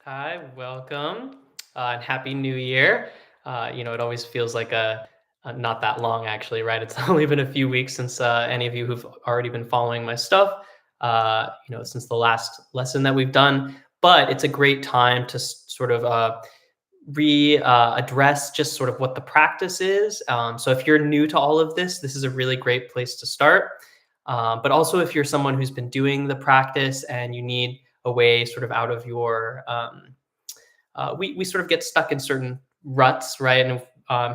Hi, welcome, and happy New Year. It always feels like not that long, actually, right? It's only been a few weeks since any of you who've already been following my stuff, since the last lesson that we've done. But it's a great time to sort of re address just sort of what the practice is. So if you're new to all of this is a really great place to start. But also, if you're someone who's been doing the practice and you need a way sort of out of your we sort of get stuck in certain ruts, right, and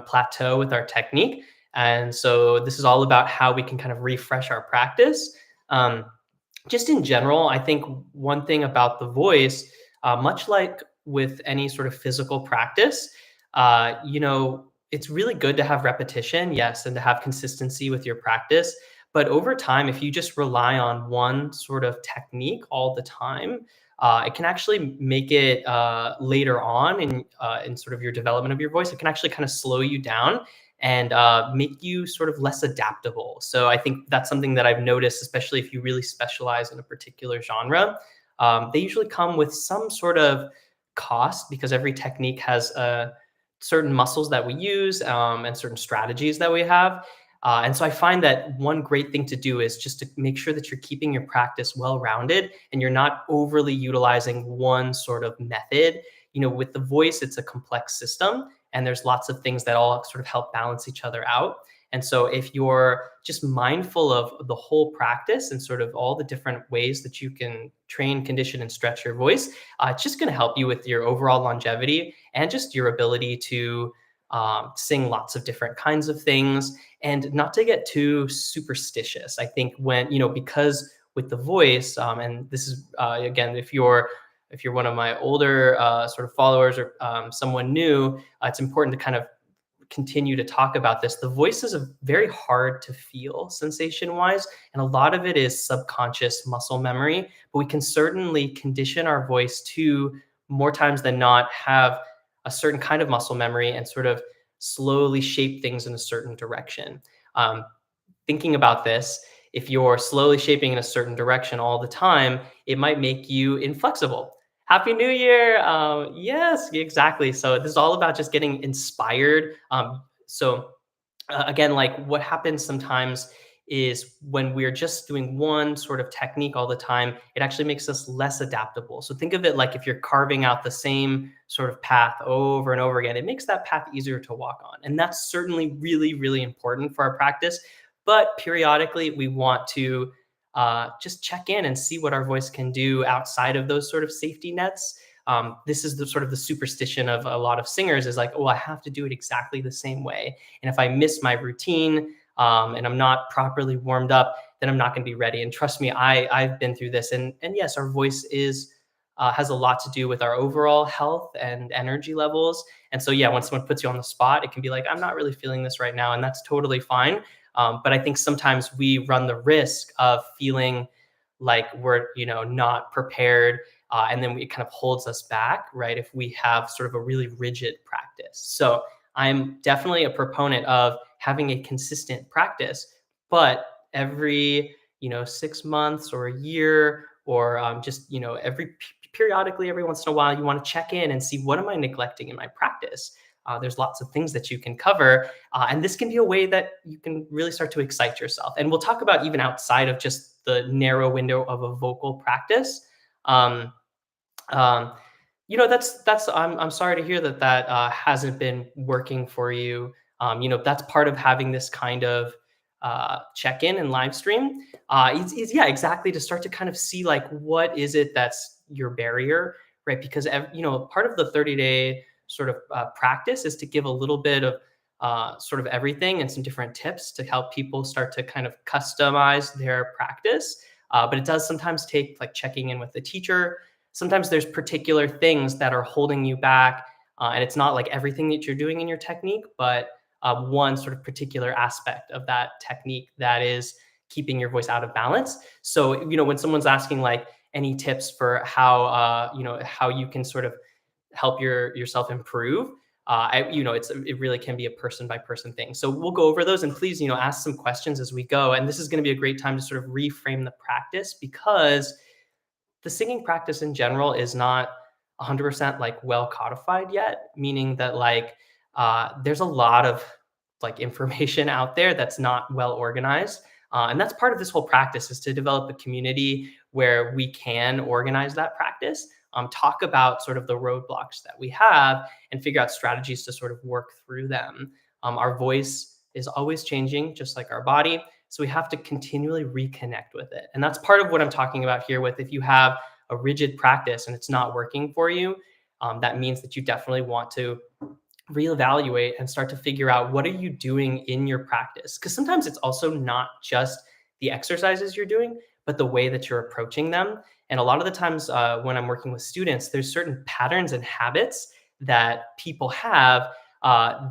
plateau with our technique. And so this is all about how we can kind of refresh our practice. Um, just in general, I think one thing about the voice, much like with any sort of physical practice, it's really good to have repetition, yes, and to have consistency with your practice. But over time, if you just rely on one sort of technique all the time, it can actually make it later on in sort of your development of your voice. It can actually kind of slow you down and make you sort of less adaptable. So I think that's something that I've noticed, especially if you really specialize in a particular genre. They usually come with some sort of cost because every technique has certain muscles that we use and certain strategies that we have. And so I find that one great thing to do is just to make sure that you're keeping your practice well rounded and you're not overly utilizing one sort of method. With the voice, it's a complex system and there's lots of things that all sort of help balance each other out. And so if you're just mindful of the whole practice and sort of all the different ways that you can train, condition, and stretch your voice, it's just going to help you with your overall longevity and just your ability to sing lots of different kinds of things and not to get too superstitious. I think because with the voice, and this is again, if you're one of my older sort of followers or someone new, it's important to kind of continue to talk about this. The voice is a very hard to feel sensation wise, and a lot of it is subconscious muscle memory. But we can certainly condition our voice to more times than not have a certain kind of muscle memory and sort of slowly shape things in a certain direction. Um, Thinking about this, if you're slowly shaping in a certain direction all the time, it might make you inflexible. Happy New Year. Yes, exactly. So this is all about just getting inspired. Again, like what happens sometimes is when we're just doing one sort of technique all the time, it actually makes us less adaptable. So think of it like if you're carving out the same sort of path over and over again, it makes that path easier to walk on. And that's certainly really, really important for our practice. But periodically, we want to just check in and see what our voice can do outside of those sort of safety nets. This is the sort of the superstition of a lot of singers is like, oh, I have to do it exactly the same way. And if I miss my routine and I'm not properly warmed up, then I'm not going to be ready. And trust me, I've been through this. And yes, our voice is has a lot to do with our overall health and energy levels. And so yeah, when someone puts you on the spot, it can be like, I'm not really feeling this right now, and that's totally fine. But I think sometimes we run the risk of feeling like we're not prepared, and then it kind of holds us back, right? If we have sort of a really rigid practice. So I'm definitely a proponent of having a consistent practice, but every 6 months or a year or just periodically every once in a while you want to check in and see what am I neglecting in my practice. There's lots of things that you can cover, and this can be a way that you can really start to excite yourself. And we'll talk about even outside of just the narrow window of a vocal practice. Um, um, that's I'm sorry to hear that hasn't been working for you. That's part of having this kind of check-in and live stream. Is yeah, exactly, to start to kind of see like what is it that's your barrier, right? Because part of the 30-day sort of practice is to give a little bit of sort of everything and some different tips to help people start to kind of customize their practice. But it does sometimes take like checking in with the teacher. Sometimes there's particular things that are holding you back, and it's not like everything that you're doing in your technique, but one sort of particular aspect of that technique that is keeping your voice out of balance. So when someone's asking like any tips for how you can sort of help yourself improve, it really can be a person by person thing. So we'll go over those, and please ask some questions as we go. And this is going to be a great time to sort of reframe the practice, because the singing practice in general is not 100% like well codified yet, meaning that like there's a lot of like information out there that's not well organized. And that's part of this whole practice is to develop a community where we can organize that practice, talk about sort of the roadblocks that we have, and figure out strategies to sort of work through them. Our voice is always changing, just like our body. So we have to continually reconnect with it. And that's part of what I'm talking about here with if you have a rigid practice and it's not working for you, that means that you definitely want to reevaluate and start to figure out what are you doing in your practice, because sometimes it's also not just the exercises you're doing but the way that you're approaching them. And a lot of the times when I'm working with students, there's certain patterns and habits that people have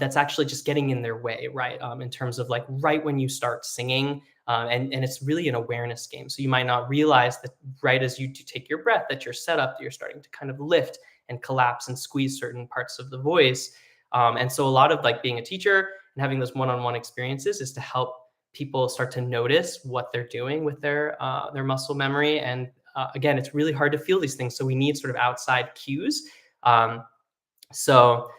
that's actually just getting in their way, right? In terms of like right when you start singing, and it's really an awareness game. So you might not realize that right as you do take your breath, that you're set up, that you're starting to kind of lift and collapse and squeeze certain parts of the voice. And so a lot of like being a teacher and having those one-on-one experiences is to help people start to notice what they're doing with their muscle memory. And again, it's really hard to feel these things, so we need sort of outside cues. Um, so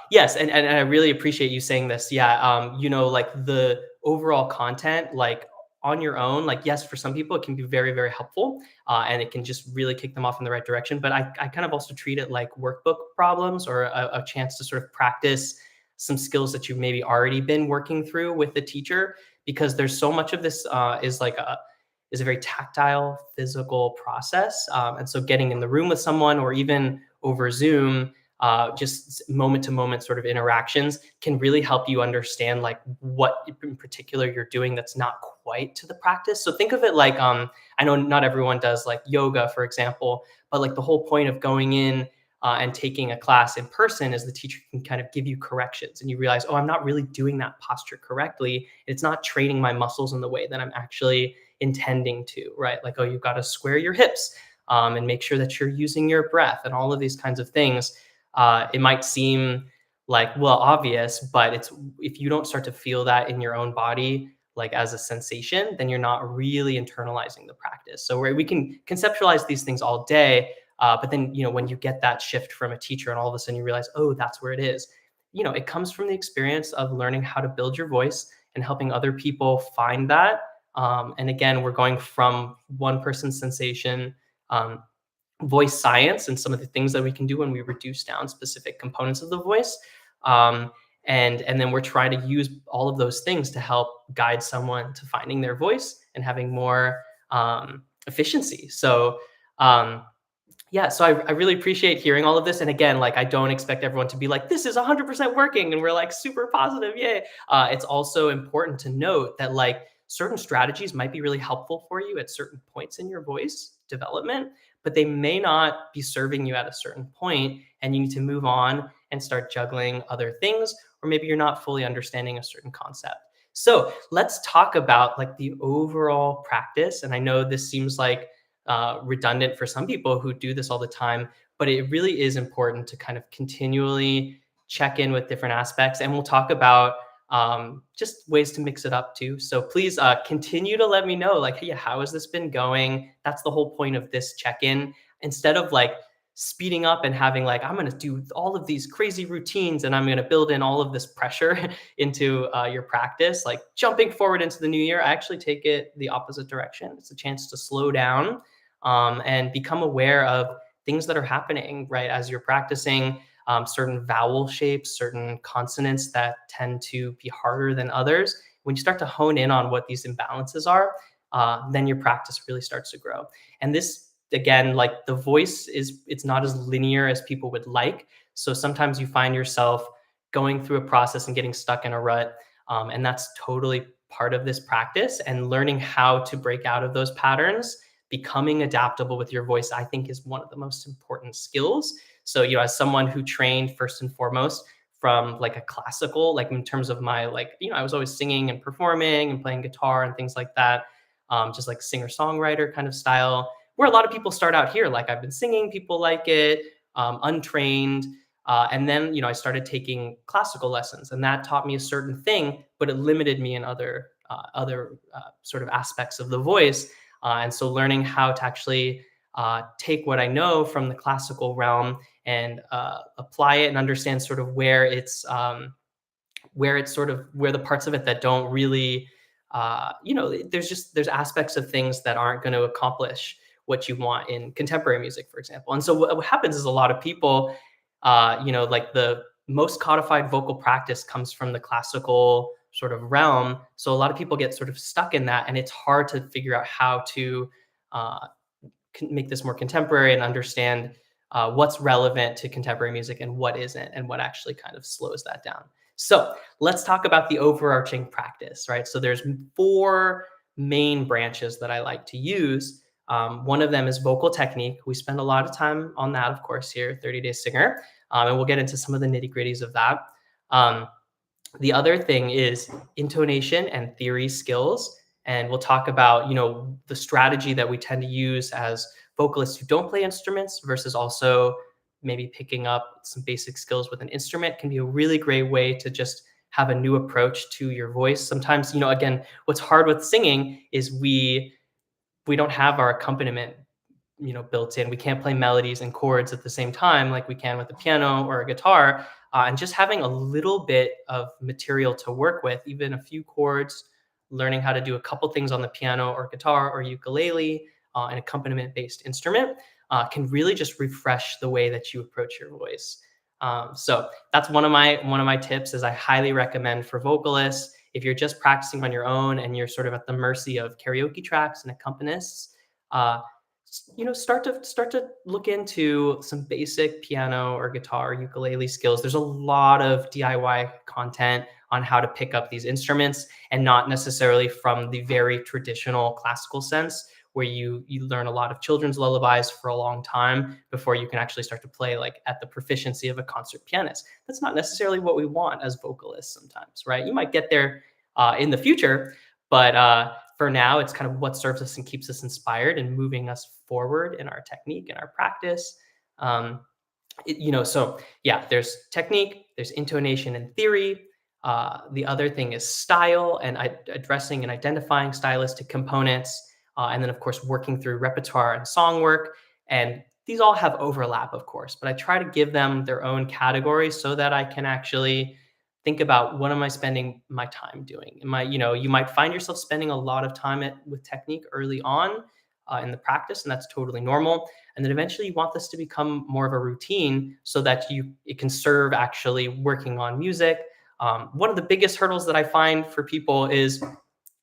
yes, and I really appreciate you saying this. Yeah, like the overall content, like on your own, like yes, for some people it can be very, very helpful, and it can just really kick them off in the right direction. But I kind of also treat it like workbook problems or a chance to sort of practice some skills that you've maybe already been working through with the teacher, because there's so much of this is a very tactile, physical process. And so getting in the room with someone or even over Zoom, just moment to moment sort of interactions can really help you understand like what in particular you're doing that's not quite to the practice. So think of it like, I know not everyone does like yoga, for example, but like the whole point of going in and taking a class in person is the teacher can kind of give you corrections and you realize, oh, I'm not really doing that posture correctly. It's not training my muscles in the way that I'm actually intending to, right? Like, oh, you've got to square your hips and make sure that you're using your breath and all of these kinds of things. It might seem like, well, obvious, but it's if you don't start to feel that in your own body, like as a sensation, then you're not really internalizing the practice. So we can conceptualize these things all day, but then when you get that shift from a teacher, and all of a sudden you realize, oh, that's where it is. It comes from the experience of learning how to build your voice and helping other people find that. And again, we're going from one person's sensation. Voice science and some of the things that we can do when we reduce down specific components of the voice. And then we're trying to use all of those things to help guide someone to finding their voice and having more efficiency. So yeah, so I really appreciate hearing all of this. And again, like I don't expect everyone to be like, this is 100% working and we're like super positive, yay. It's also important to note that like certain strategies might be really helpful for you at certain points in your voice development, but they may not be serving you at a certain point, and you need to move on and start juggling other things, or maybe you're not fully understanding a certain concept. So let's talk about like the overall practice. And I know this seems like redundant for some people who do this all the time, but it really is important to kind of continually check in with different aspects. And we'll talk about just ways to mix it up too. So please continue to let me know, like, hey, how has this been going? That's the whole point of this check-in. Instead of like speeding up and having like, I'm going to do all of these crazy routines and I'm going to build in all of this pressure into your practice, like jumping forward into the new year, I actually take it the opposite direction. It's a chance to slow down and become aware of things that are happening, right, as you're practicing. Certain vowel shapes, certain consonants that tend to be harder than others. When you start to hone in on what these imbalances are, then your practice really starts to grow. And this, again, like the voice it's not as linear as people would like. So sometimes you find yourself going through a process and getting stuck in a rut. And that's totally part of this practice, and learning how to break out of those patterns, becoming adaptable with your voice, I think is one of the most important skills. So, as someone who trained first and foremost from like a classical, like in terms of my, like, I was always singing and performing and playing guitar and things like that. Just like singer-songwriter kind of style, where a lot of people start out here. Like I've been singing, people like it, untrained. And then, I started taking classical lessons, and that taught me a certain thing, but it limited me in other sort of aspects of the voice. And so learning how to actually take what I know from the classical realm and apply it and understand sort of where the parts of it that don't really there's aspects of things that aren't going to accomplish what you want in contemporary music, for example. And so what happens is a lot of people, like the most codified vocal practice comes from the classical sort of realm, so a lot of people get sort of stuck in that, and it's hard to figure out how to uh, make this more contemporary and understand what's relevant to contemporary music and what isn't, and what actually kind of slows that down. So let's talk about the overarching practice, right? So there's four main branches that I like to use. One of them is vocal technique. We spend a lot of time on that, of course, here, 30 Day Singer, and we'll get into some of the nitty gritties of that. Um, the other thing is intonation and theory skills. And we'll talk about, the strategy that we tend to use as vocalists who don't play instruments versus also maybe picking up some basic skills with an instrument can be a really great way to just have a new approach to your voice. Sometimes, again, what's hard with singing is we don't have our accompaniment built in. We can't play melodies and chords at the same time like we can with a piano or a guitar. And just having a little bit of material to work with, even a few chords, learning how to do a couple things on the piano or guitar or ukulele, an accompaniment-based instrument, can really just refresh the way that you approach your voice. So that's one of my tips. Is I highly recommend for vocalists, if you're just practicing on your own and you're sort of at the mercy of karaoke tracks and accompanists, uh, start to look into some basic piano or guitar or ukulele skills. There's a lot of DIY content on how to pick up these instruments, and not necessarily from the very traditional classical sense where you learn a lot of children's lullabies for a long time before you can actually start to play like at the proficiency of a concert pianist. That's not necessarily what we want as vocalists sometimes, right? You might get there in the future, but for now, it's kind of what serves us and keeps us inspired and moving us forward in our technique and our practice. Um, so yeah, there's technique, there's intonation and theory. The other thing is style and addressing and identifying stylistic components. And then, of course, working through repertoire and song work. And these all have overlap, of course, but I try to give them their own categories so that I can actually think about, what am I spending my time doing? You might find yourself spending a lot of time with technique early on in the practice, and that's totally normal. And then eventually you want this to become more of a routine so that it can serve actually working on music. One of the biggest hurdles that I find for people is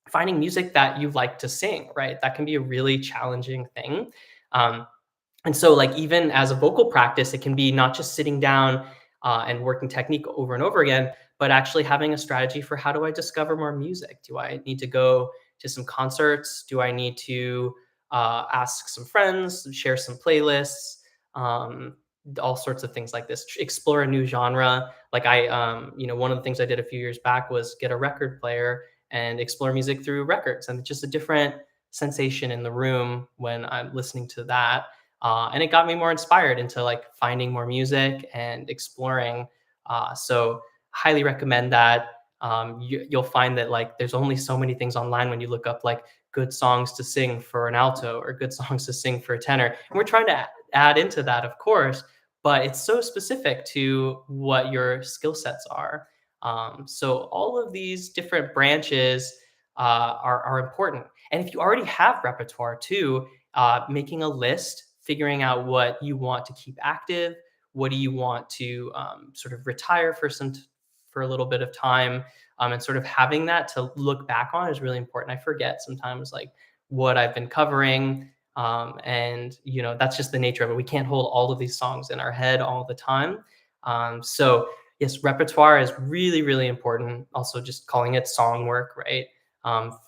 finding music that you like to sing, right? That can be a really challenging thing. Um, and so, like, even as a vocal practice, it can be not just sitting down and working technique over and over again, but actually having a strategy for, how do I discover more music? Do I need to go to some concerts? Do I need to ask some friends, share some playlists, um, all sorts of things like this? Explore a new genre. Like one of the things I did a few years back was get a record player and explore music through records, and it's just a different sensation in the room when I'm listening to that. And it got me more inspired into like finding more music and exploring. So highly recommend that. You'll find that like there's only so many things online when you look up like good songs to sing for an alto or good songs to sing for a tenor. And we're trying to add into that, of course, but it's so specific to what your skill sets are. So all of these different branches are important. And if you already have repertoire too, making a list, figuring out what you want to keep active, what do you want to sort of retire for a little bit of time, and sort of having that to look back on is really important. I forget sometimes like what I've been covering, and that's just the nature of it. We can't hold all of these songs in our head all the time. So yes, repertoire is really, really important. Also, just calling it song work, right?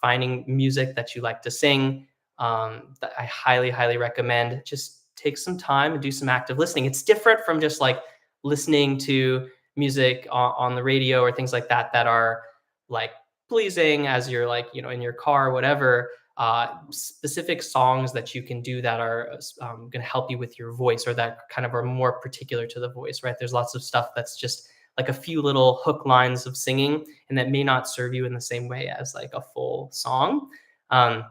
Finding music that you like to sing, that I highly, highly recommend. Just take some time and do some active listening. It's different from just like listening to music on the radio or things like that that are like pleasing as you're like, in your car or whatever. Specific songs that you can do that are going to help you with your voice, or that kind of are more particular to the voice, right? There's lots of stuff that's just like a few little hook lines of singing, and that may not serve you in the same way as like a full song. Um,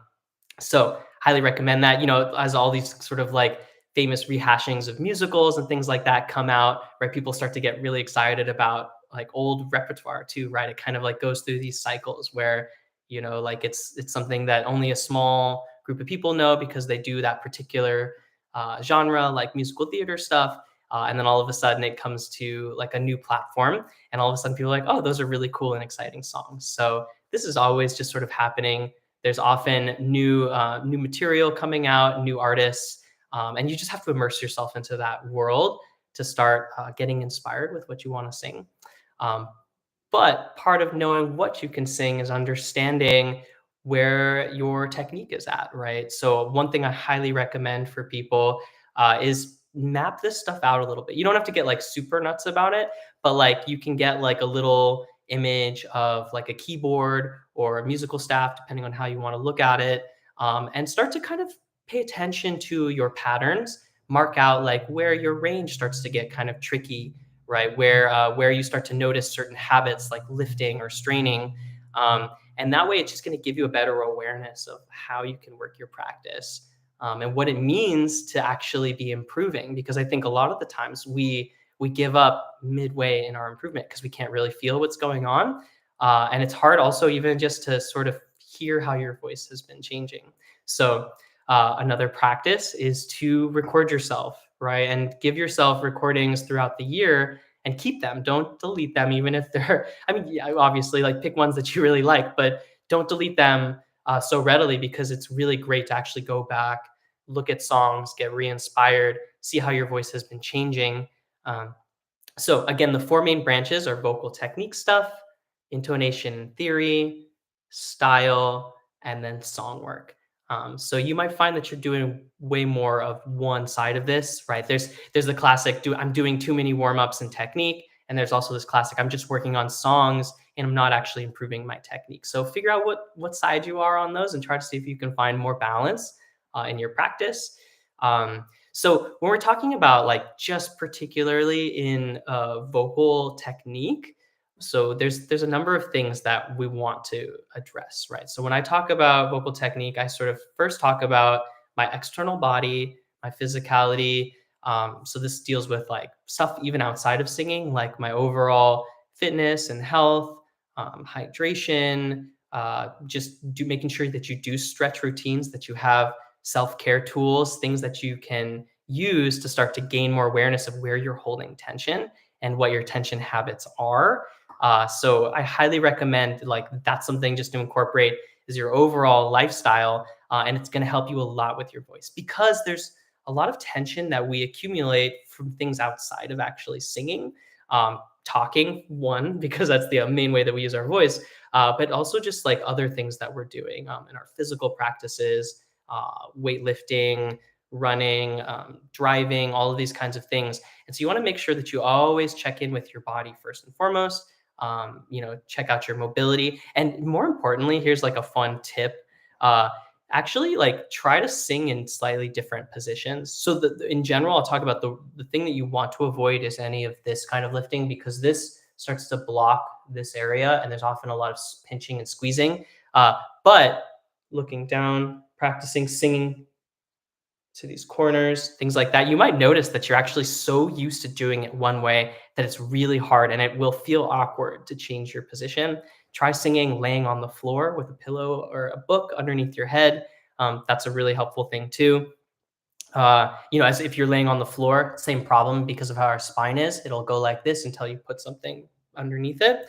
so highly recommend that. As all these sort of like famous rehashings of musicals and things like that come out, right? People start to get really excited about like old repertoire too, right? It kind of like goes through these cycles where, like it's something that only a small group of people know because they do that particular genre, like musical theater stuff. And then all of a sudden it comes to like a new platform, and all of a sudden people are like, oh, those are really cool and exciting songs. So this is always just sort of happening. There's often new material coming out, new artists, and you just have to immerse yourself into that world to start getting inspired with what you want to sing. Um, but part of knowing what you can sing is understanding where your technique is at, right? So one thing I highly recommend for people is map this stuff out a little bit. You don't have to get like super nuts about it, but like you can get like a little image of like a keyboard or a musical staff, depending on how you want to look at it, and start to kind of pay attention to your patterns. Mark out like where your range starts to get kind of tricky, right? Where you start to notice certain habits like lifting or straining, and that way it's just going to give you a better awareness of how you can work your practice, and what it means to actually be improving. Because I think a lot of the times we give up midway in our improvement because we can't really feel what's going on, and it's hard also even just to sort of hear how your voice has been changing. So another practice is to record yourself, right? And give yourself recordings throughout the year and keep them. Don't delete them, even if they're, I mean, yeah, obviously, like pick ones that you really like, but don't delete them so readily, because it's really great to actually go back, look at songs, get re inspired, see how your voice has been changing. Um, so again, the four main branches are vocal technique stuff, intonation theory, style, and then song work. So you might find that you're doing way more of one side of this, right? There's the classic I'm doing too many warm-ups and technique, and there's also this classic I'm just working on songs and I'm not actually improving my technique. So figure out what side you are on those and try to see if you can find more balance in your practice. So when we're talking about like just particularly in vocal technique, so there's a number of things that we want to address, right? So when I talk about vocal technique, I sort of first talk about my external body, my physicality. So this deals with like stuff even outside of singing, like my overall fitness and health, hydration, just making sure that you do stretch routines, that you have self-care tools, things that you can use to start to gain more awareness of where you're holding tension and what your tension habits are. So I highly recommend like that's something just to incorporate is your overall lifestyle, and it's going to help you a lot with your voice, because there's a lot of tension that we accumulate from things outside of actually singing. Talking, one, because that's the main way that we use our voice, but also just like other things that we're doing in our physical practices, weightlifting, running, driving, all of these kinds of things. And so you want to make sure that you always check in with your body first and foremost. Check out your mobility, and more importantly, here's like a fun tip. Actually, like try to sing in slightly different positions. So in general, I'll talk about the thing that you want to avoid is any of this kind of lifting, because this starts to block this area, and there's often a lot of pinching and squeezing. But looking down, practicing singing to these corners, things like that, you might notice that you're actually so used to doing it one way that it's really hard and it will feel awkward to change your position. Try singing laying on the floor with a pillow or a book underneath your head. That's a really helpful thing too. As if you're laying on the floor, same problem because of how our spine is. It'll go like this until you put something underneath it.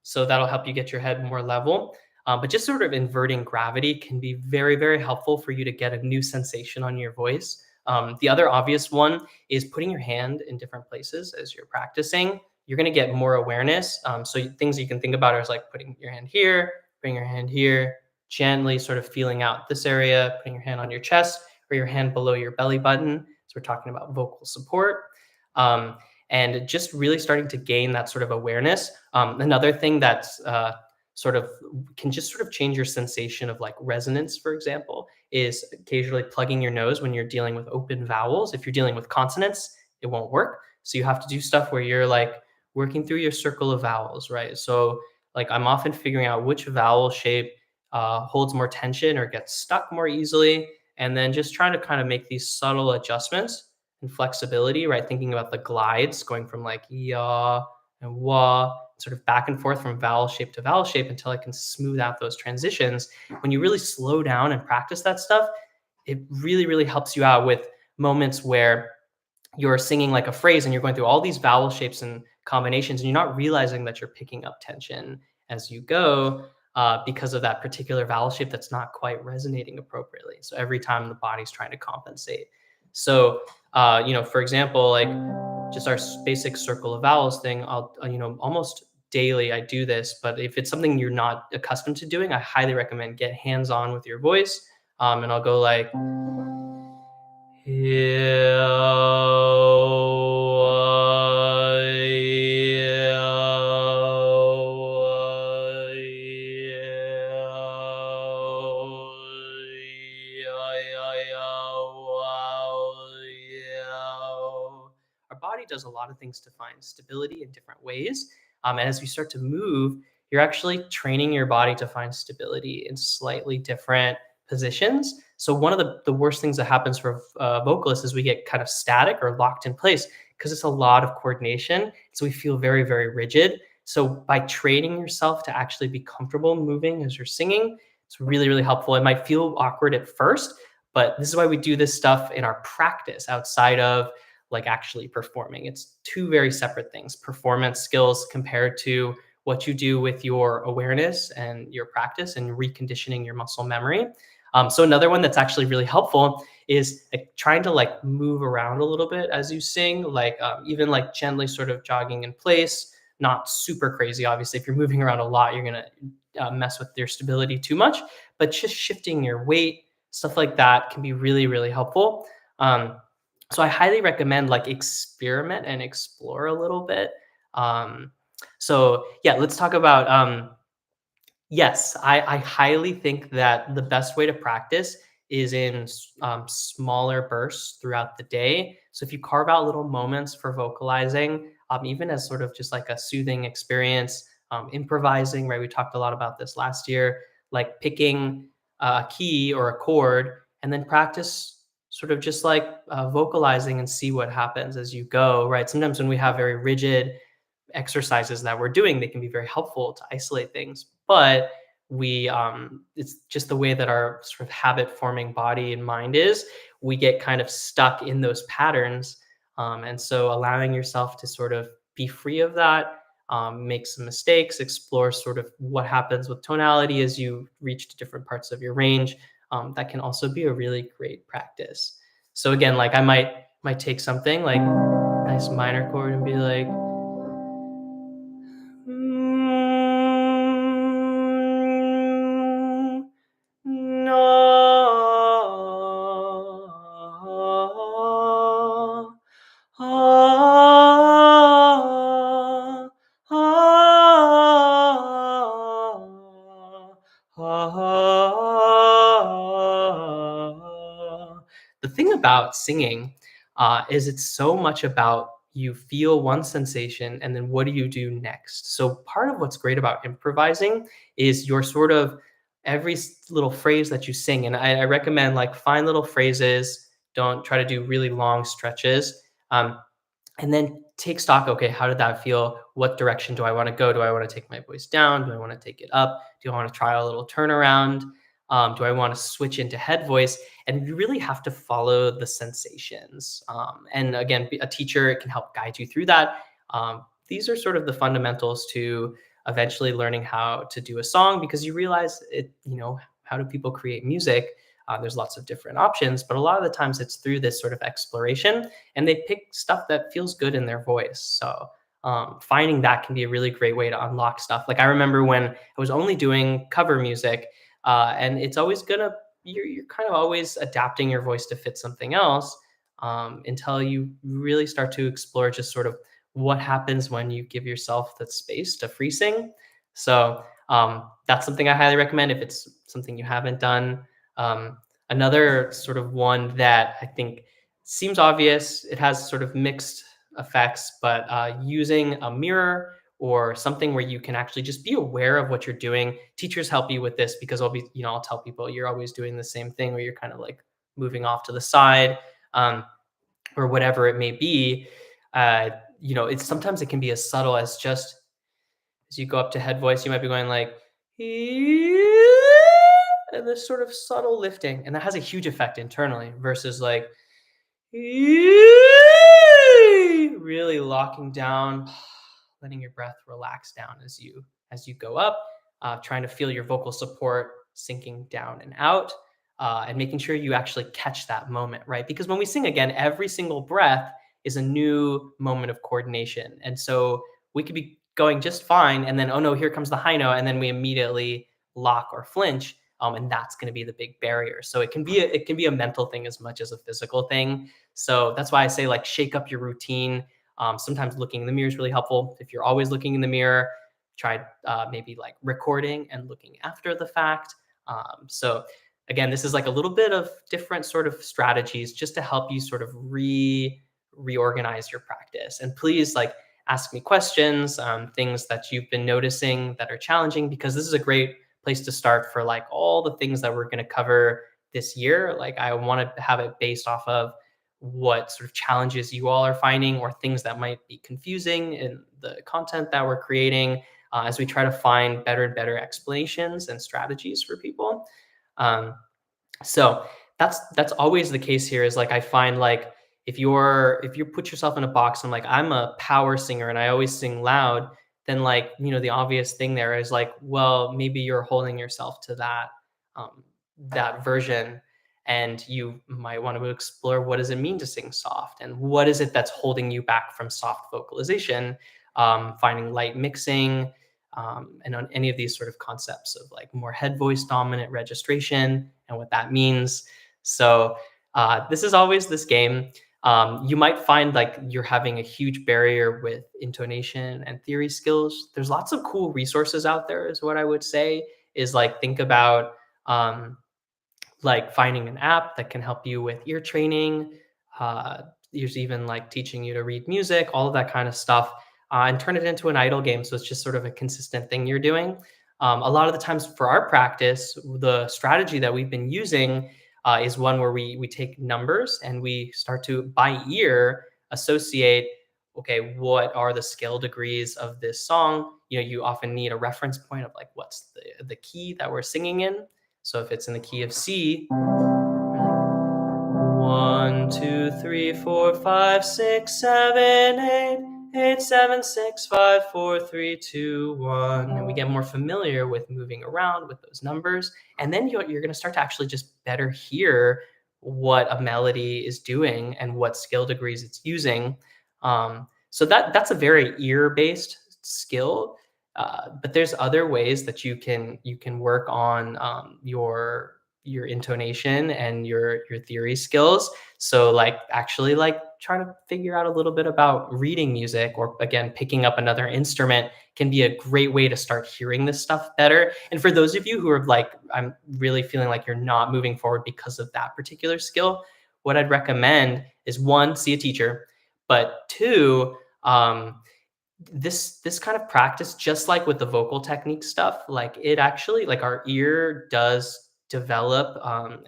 So that'll help you get your head more level. But just sort of inverting gravity can be very, very helpful for you to get a new sensation on your voice. The other obvious one is putting your hand in different places as you're practicing. You're going to get more awareness. So things you can think about are like putting your hand here, putting your hand here, gently sort of feeling out this area, putting your hand on your chest or your hand below your belly button. So we're talking about vocal support. And just really starting to gain that sort of awareness. Another thing that's sort of can just sort of change your sensation of like resonance, for example, is occasionally plugging your nose when you're dealing with open vowels. If you're dealing with consonants, it won't work. So you have to do stuff where you're like working through your circle of vowels, right? So like I'm often figuring out which vowel shape holds more tension or gets stuck more easily. And then just trying to kind of make these subtle adjustments and flexibility, right? Thinking about the glides going from like ya and wah, sort of back and forth from vowel shape to vowel shape until I can smooth out those transitions. When you really slow down and practice that stuff, it really, really helps you out with moments where you're singing like a phrase and you're going through all these vowel shapes and combinations and you're not realizing that you're picking up tension as you go because of that particular vowel shape that's not quite resonating appropriately. So every time the body's trying to compensate. So, for example, like just our basic circle of vowels thing, I'll, almost daily I do this, but if it's something you're not accustomed to doing, I highly recommend get hands on with your voice. And I'll go like, our body does a lot of things to find stability in different ways. And as we start to move, you're actually training your body to find stability in slightly different positions. So one of the worst things that happens for vocalists is we get kind of static or locked in place because it's a lot of coordination. So we feel very, very rigid. So by training yourself to actually be comfortable moving as you're singing, it's really, really helpful. It might feel awkward at first, but this is why we do this stuff in our practice outside of like actually performing. It's two very separate things. Performance skills compared to what you do with your awareness and your practice and reconditioning your muscle memory. So another one that's actually really helpful is like trying to like move around a little bit as you sing, like even like gently sort of jogging in place, not super crazy. Obviously, if you're moving around a lot, you're gonna mess with your stability too much. But just shifting your weight, stuff like that, can be really, really helpful. So I highly recommend like experiment and explore a little bit. So yeah, let's talk about yes, I highly think that the best way to practice is in smaller bursts throughout the day. So if you carve out little moments for vocalizing, even as sort of just like a soothing experience, improvising, right? We talked a lot about this last year, like picking a key or a chord and then practice sort of just like vocalizing and see what happens as you go, right? Sometimes when we have very rigid exercises that we're doing, they can be very helpful to isolate things, but it's just the way that our sort of habit forming body and mind is, we get kind of stuck in those patterns. And so allowing yourself to sort of be free of that, make some mistakes, explore sort of what happens with tonality as you reach to different parts of your range, that can also be a really great practice. So again, like I might take something like nice minor chord and be like, Mm, no. Ah, ah, ah. The thing about singing is it's so much about you feel one sensation and then what do you do next? So part of what's great about improvising is your sort of every little phrase that you sing. And I recommend like find little phrases. Don't try to do really long stretches. And then take stock. Okay, how did that feel? What direction do I want to go? Do I want to take my voice down? Do I want to take it up? Do I want to try a little turnaround? Do I want to switch into head voice? And you really have to follow the sensations. And again, a teacher can help guide you through that. These are sort of the fundamentals to eventually learning how to do a song because you realize it, how do people create music? There's lots of different options, but a lot of the times it's through this sort of exploration and they pick stuff that feels good in their voice. So finding that can be a really great way to unlock stuff. Like I remember when I was only doing cover music, and it's always you're kind of always adapting your voice to fit something else until you really start to explore just sort of what happens when you give yourself the space to free sing. So that's something I highly recommend if it's something you haven't done. Another sort of one that I think seems obvious, it has sort of mixed effects, but using a mirror or something where you can actually just be aware of what you're doing. Teachers help you with this because I'll tell people you're always doing the same thing where you're kind of like moving off to the side, um, or whatever it may be. Uh, it's sometimes it can be as subtle as just as you go up to head voice, you might be going like, and this sort of subtle lifting, and that has a huge effect internally versus like, really locking down, letting your breath relax down as you go up, trying to feel your vocal support sinking down and out, and making sure you actually catch that moment, right? Because when we sing again, every single breath is a new moment of coordination, and so we could be going just fine, and then oh no, here comes the high note, and then we immediately lock or flinch, and that's going to be the big barrier. So it can be a mental thing as much as a physical thing. So that's why I say like shake up your routine. Sometimes looking in the mirror is really helpful. If you're always looking in the mirror, try maybe like recording and looking after the fact. So again, this is like a little bit of different sort of strategies just to help you sort of reorganize your practice. And please like ask me questions, things that you've been noticing that are challenging, because this is a great place to start for like all the things that we're going to cover this year. Like I want to have it based off of what sort of challenges you all are finding or things that might be confusing in the content that we're creating, as we try to find better and better explanations and strategies for people. Um, so that's always the case here is like I find like if you put yourself in a box and like I'm a power singer and I always sing loud, then like the obvious thing there is like, well, maybe you're holding yourself to that version, and you might want to explore what does it mean to sing soft and what is it that's holding you back from soft vocalization, finding light mixing, and on any of these sort of concepts of like more head voice dominant registration and what that means. So this is always this game. You might find like you're having a huge barrier with intonation and theory skills. There's lots of cool resources out there, is what I would say. Is like think about like finding an app that can help you with ear training. Uh, there's even like teaching you to read music, all of that kind of stuff, and turn it into an idle game. So it's just sort of a consistent thing you're doing. A lot of the times for our practice, the strategy that we've been using is one where we take numbers and we start to by ear associate. Okay, what are the scale degrees of this song? You often need a reference point of like what's the key that we're singing in. So if it's in the key of C, 1, 2, 3, 4, 5, 6, 7, 8, 8, 7, 6, 5, 4, 3, 2, 1, and we get more familiar with moving around with those numbers, and then you're going to start to actually just better hear what a melody is doing and what scale degrees it's using. So that's a very ear-based skill. But there's other ways that you can work on your intonation and your theory skills. So like actually like trying to figure out a little bit about reading music, or again picking up another instrument, can be a great way to start hearing this stuff better. And for those of you who are like, I'm really feeling like you're not moving forward because of that particular skill, what I'd recommend is one, see a teacher, but two, this kind of practice, just like with the vocal technique stuff, like it actually like our ear does develop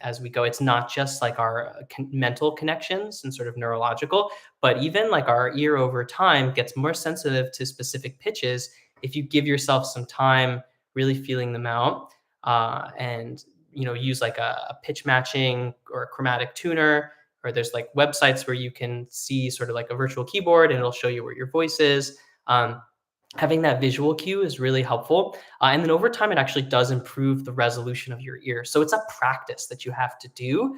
as we go. It's not just like our mental connections and sort of neurological, but even like our ear over time gets more sensitive to specific pitches if you give yourself some time really feeling them out, and use like a pitch matching or a chromatic tuner, or there's like websites where you can see sort of like a virtual keyboard and it'll show you where your voice is. um, Having that visual cue is really helpful. And then over time, it actually does improve the resolution of your ear. So it's a practice that you have to do.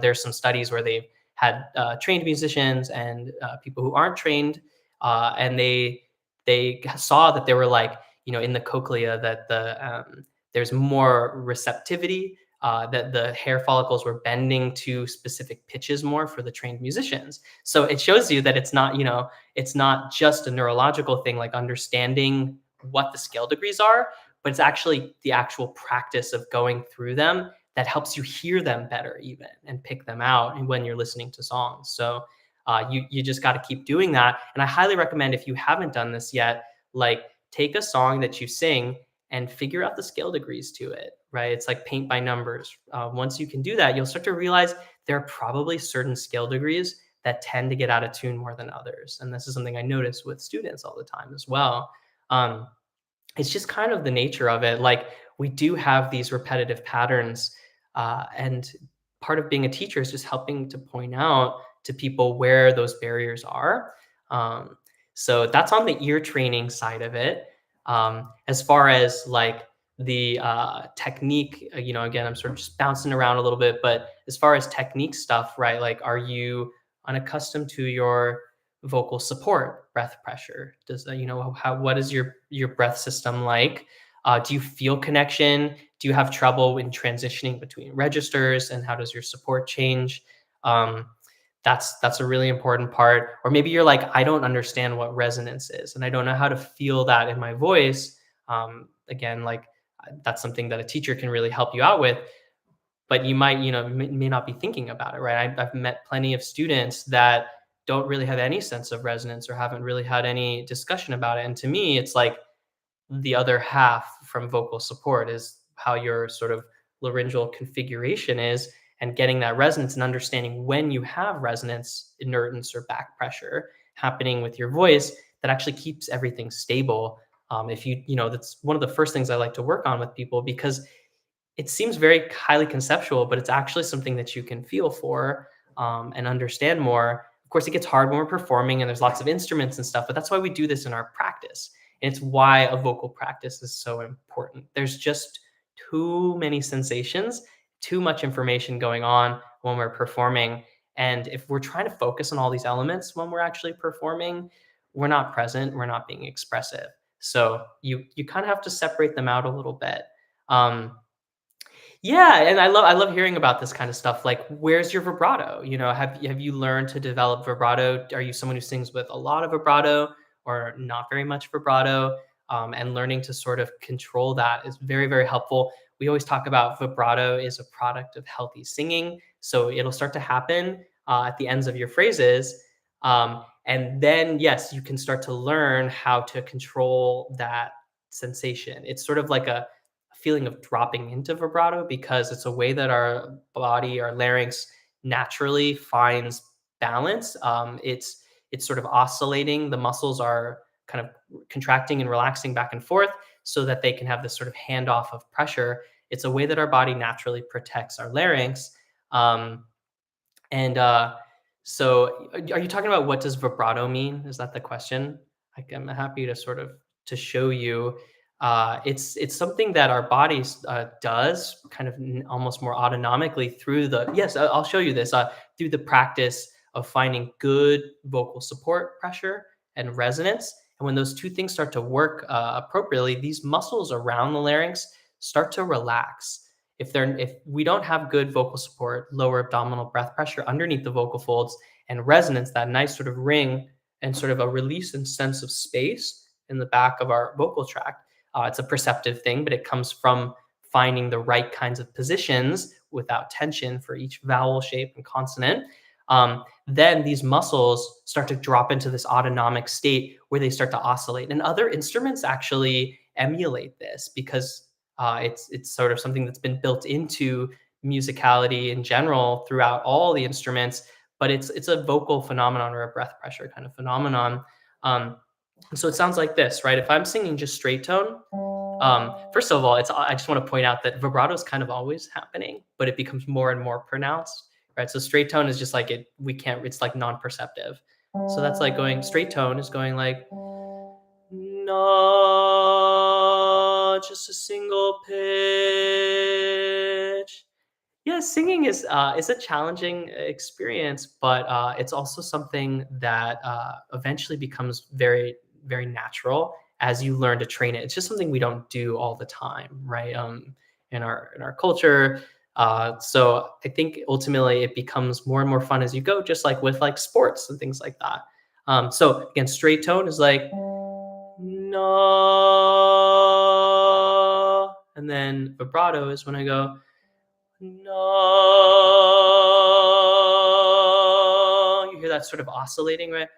There's some studies where they've had trained musicians and people who aren't trained, and they saw that they were like, in the cochlea, that there's more receptivity, that the hair follicles were bending to specific pitches more for the trained musicians. So it shows you that it's not just a neurological thing, like understanding what the scale degrees are, but it's actually the actual practice of going through them that helps you hear them better even and pick them out when you're listening to songs. So you just got to keep doing that. And I highly recommend, if you haven't done this yet, Like, take a song that you sing and figure out the scale degrees to it, right? It's like paint by numbers. Once you can do that, you'll start to realize there are probably certain scale degrees that tend to get out of tune more than others. And this is something I notice with students all the time as well. Um, it's just kind of the nature of it. Like, we do have these repetitive patterns, and part of being a teacher is just helping to point out to people where those barriers are. Um, so that's on the ear training side of it. As far as like the technique, again, I'm sort of just bouncing around a little bit, but as far as technique stuff, right? Like, are you unaccustomed to your vocal support breath pressure? Does what is your breath system like? Do you feel connection? Do you have trouble in transitioning between registers, and how does your support change? um, that's a really important part. Or maybe you're like, I don't understand what resonance is, and I don't know how to feel that in my voice. Again, like, that's something that a teacher can really help you out with, but you might, may not be thinking about it, right? I've met plenty of students that don't really have any sense of resonance or haven't really had any discussion about it. And to me, it's like the other half from vocal support is how your sort of laryngeal configuration is, and getting that resonance and understanding when you have resonance, inertance, or back pressure happening with your voice that actually keeps everything stable. If that's one of the first things I like to work on with people, because it seems very highly conceptual, but it's actually something that you can feel for, and understand more. Of course, it gets hard when we're performing and there's lots of instruments and stuff, but that's why we do this in our practice. And it's why a vocal practice is so important. There's just too many sensations, too much information going on when we're performing. And if we're trying to focus on all these elements when we're actually performing, we're not present, we're not being expressive. So you kind of have to separate them out a little bit. Um, yeah, and I love hearing about this kind of stuff. Like, where's your vibrato? Have you learned to develop vibrato? Are you someone who sings with a lot of vibrato or not very much vibrato? And learning to sort of control that is very, very helpful. We always talk about vibrato is a product of healthy singing, so it'll start to happen at the ends of your phrases, and then yes, you can start to learn how to control that sensation. It's sort of like a feeling of dropping into vibrato, because it's a way that our body, our larynx, naturally finds balance. It's sort of oscillating. The muscles are kind of contracting and relaxing back and forth so that they can have this sort of handoff of pressure. It's a way that our body naturally protects our larynx. Um, and so, are you talking about what does vibrato mean? Is that the question? I'm happy to sort of to show you. It's something that our bodies does kind of almost more autonomically through the. Yes, I'll show you this through the practice of finding good vocal support pressure and resonance. And when those two things start to work appropriately, these muscles around the larynx start to relax. If we don't have good vocal support, lower abdominal breath pressure underneath the vocal folds, and resonance, that nice sort of ring and sort of a release and sense of space in the back of our vocal tract. It's a perceptive thing, but it comes from finding the right kinds of positions without tension for each vowel shape and consonant. Then these muscles start to drop into this autonomic state where they start to oscillate. And other instruments actually emulate this, because it's sort of something that's been built into musicality in general throughout all the instruments, but it's a vocal phenomenon or a breath pressure kind of phenomenon. So it sounds like this, right? If I'm singing just straight tone, first of all, I just want to point out that vibrato is kind of always happening, but it becomes more and more pronounced, right? So straight tone is just like it's like non-perceptive. So that's like going straight tone is going like no, just a single pitch. Yeah, singing is a challenging experience, but it's also something that eventually becomes very, very natural as you learn to train it. It's just something we don't do all the time, right? In our culture. So I think ultimately it becomes more and more fun as you go, just like with like sports and things like that. So again, straight tone is like no, and then vibrato is when I go no. You hear that sort of oscillating, right?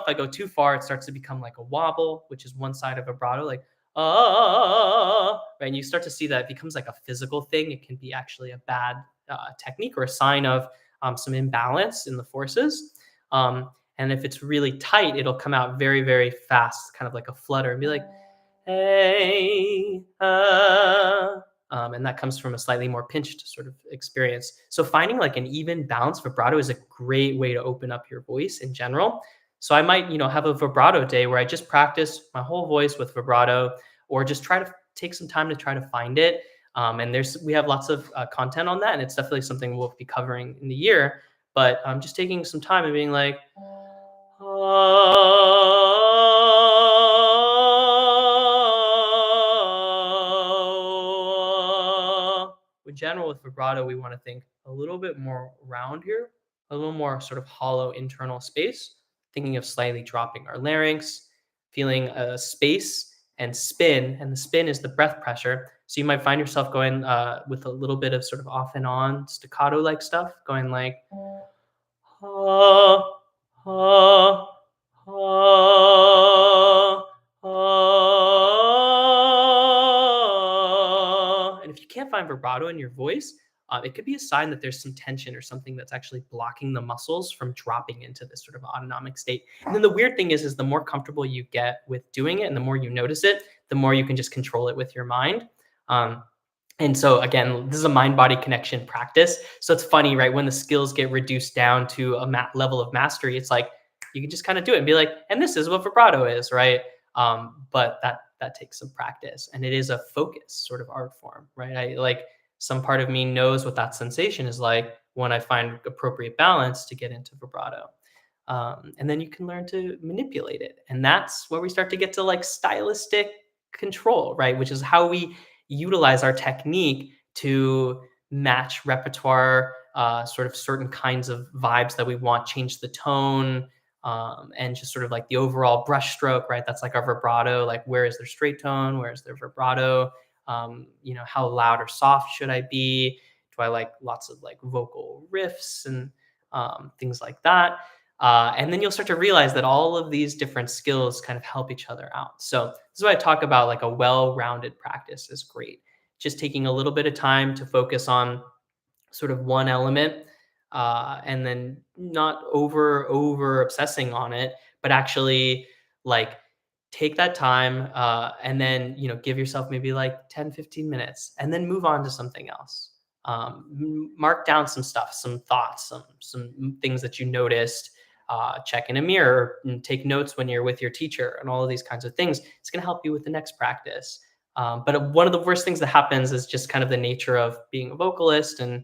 I go too far, it starts to become like a wobble, which is one side of vibrato, like ah, right? And you start to see that it becomes like a physical thing. It can be actually a bad technique or a sign of some imbalance in the forces. And if it's really tight, it'll come out very, very fast, kind of like a flutter, and be like, hey, and that comes from a slightly more pinched sort of experience. So finding like an even balanced vibrato is a great way to open up your voice in general. So I might, have a vibrato day where I just practice my whole voice with vibrato, or just try to take some time to try to find it. And we have lots of content on that, and it's definitely something we'll be covering in the year. But just taking some time and being like, in general, with vibrato, we want to think a little bit more round here, a little more sort of hollow internal space, thinking of slightly dropping our larynx, feeling a space and spin. And the spin is the breath pressure. So you might find yourself going with a little bit of sort of off and on staccato like stuff, going like, ah, ah, ah, ah. And if you can't find vibrato in your voice, it could be a sign that there's some tension or something that's actually blocking the muscles from dropping into this sort of autonomic state. And then the weird thing is the more comfortable you get with doing it and the more you notice it, the more you can just control it with your mind. Um, and so again, this is a mind-body connection practice. So it's funny, right? When the skills get reduced down to a level of mastery, it's like you can just kind of do it and be like, and this is what vibrato is, right? But that takes some practice, and it is a focus sort of art form, right? I like some part of me knows what that sensation is like when I find appropriate balance to get into vibrato. And then you can learn to manipulate it. And that's where we start to get to like stylistic control, right? Which is how we utilize our technique to match repertoire, sort of certain kinds of vibes that we want, change the tone, and just sort of like the overall brush stroke, right? That's like our vibrato, like where is their straight tone? Where is their vibrato? How loud or soft should I be? Do I like lots of like vocal riffs and things like that? And then you'll start to realize that all of these different skills kind of help each other out. So this is why I talk about like a well-rounded practice is great. Just taking a little bit of time to focus on sort of one element, and then not over obsessing on it, but actually like take that time, and then give yourself maybe like 10-15 minutes and then move on to something else. Mark down some stuff, some thoughts, some things that you noticed. Check in a mirror and take notes when you're with your teacher and all of these kinds of things. It's going to help you with the next practice. But one of the worst things that happens is just kind of the nature of being a vocalist and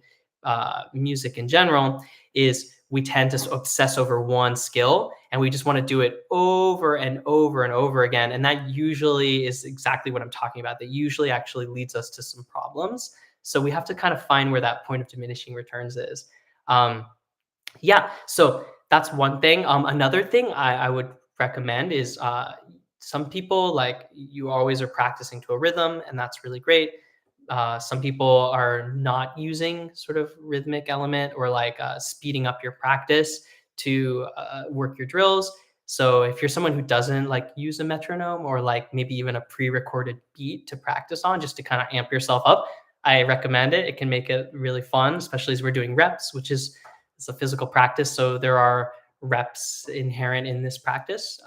music in general is we tend to obsess over one skill and we just want to do it over and over and over again. And that usually is exactly what I'm talking about. That usually actually leads us to some problems. So we have to kind of find where that point of diminishing returns is. Yeah, so that's one thing. Another thing I would recommend is some people like you always are practicing to a rhythm, and that's really great. Some people are not using sort of rhythmic element or like speeding up your practice to work your drills. So if you're someone who doesn't like use a metronome or like maybe even a pre-recorded beat to practice on just to kind of amp yourself up, I recommend it. It can make it really fun, especially as we're doing reps, which is it's a physical practice. So there are reps inherent in this practice.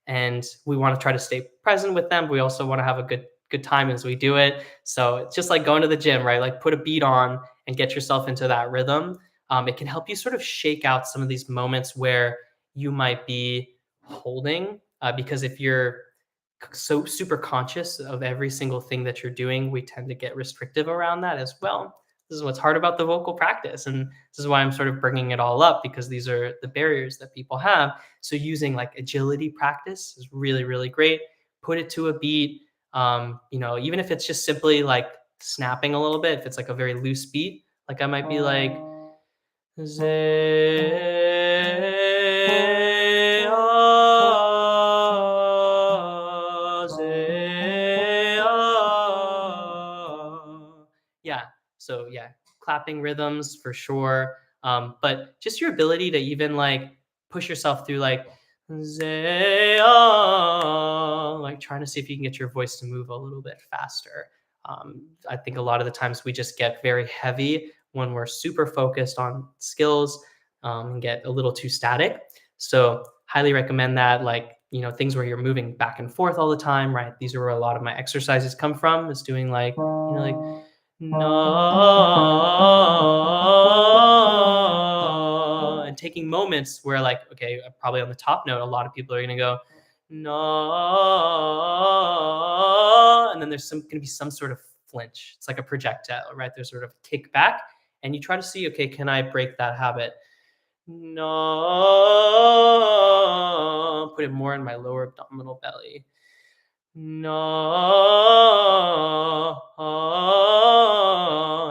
And we want to try to stay present with them. We also want to have a good time as we do it. So it's just like going to the gym, right? Like put a beat on and get yourself into that rhythm. It can help you sort of shake out some of these moments where you might be holding, because if you're so super conscious of every single thing that you're doing, we tend to get restrictive around that as well. This is what's hard about the vocal practice. And this is why I'm sort of bringing it all up, because these are the barriers that people have. So using like agility practice is really, really great. Put it to a beat, even if it's just simply like snapping a little bit, if it's like a very loose beat, like I might be like, yeah. So yeah, clapping rhythms for sure. But just your ability to even like push yourself through like like trying to see if you can get your voice to move a little bit faster. I think a lot of the times we just get very heavy when we're super focused on skills, and get a little too static. So highly recommend that, like, things where you're moving back and forth all the time, right? These are where a lot of my exercises come from, is doing like, like no, and taking moments where, like, okay, probably on the top note, a lot of people are going to go no, and then there's going to be some sort of flinch. It's like a projectile, right? There's sort of kickback, and you try to see, okay, can I break that habit? No, put it more in my lower abdominal belly. No.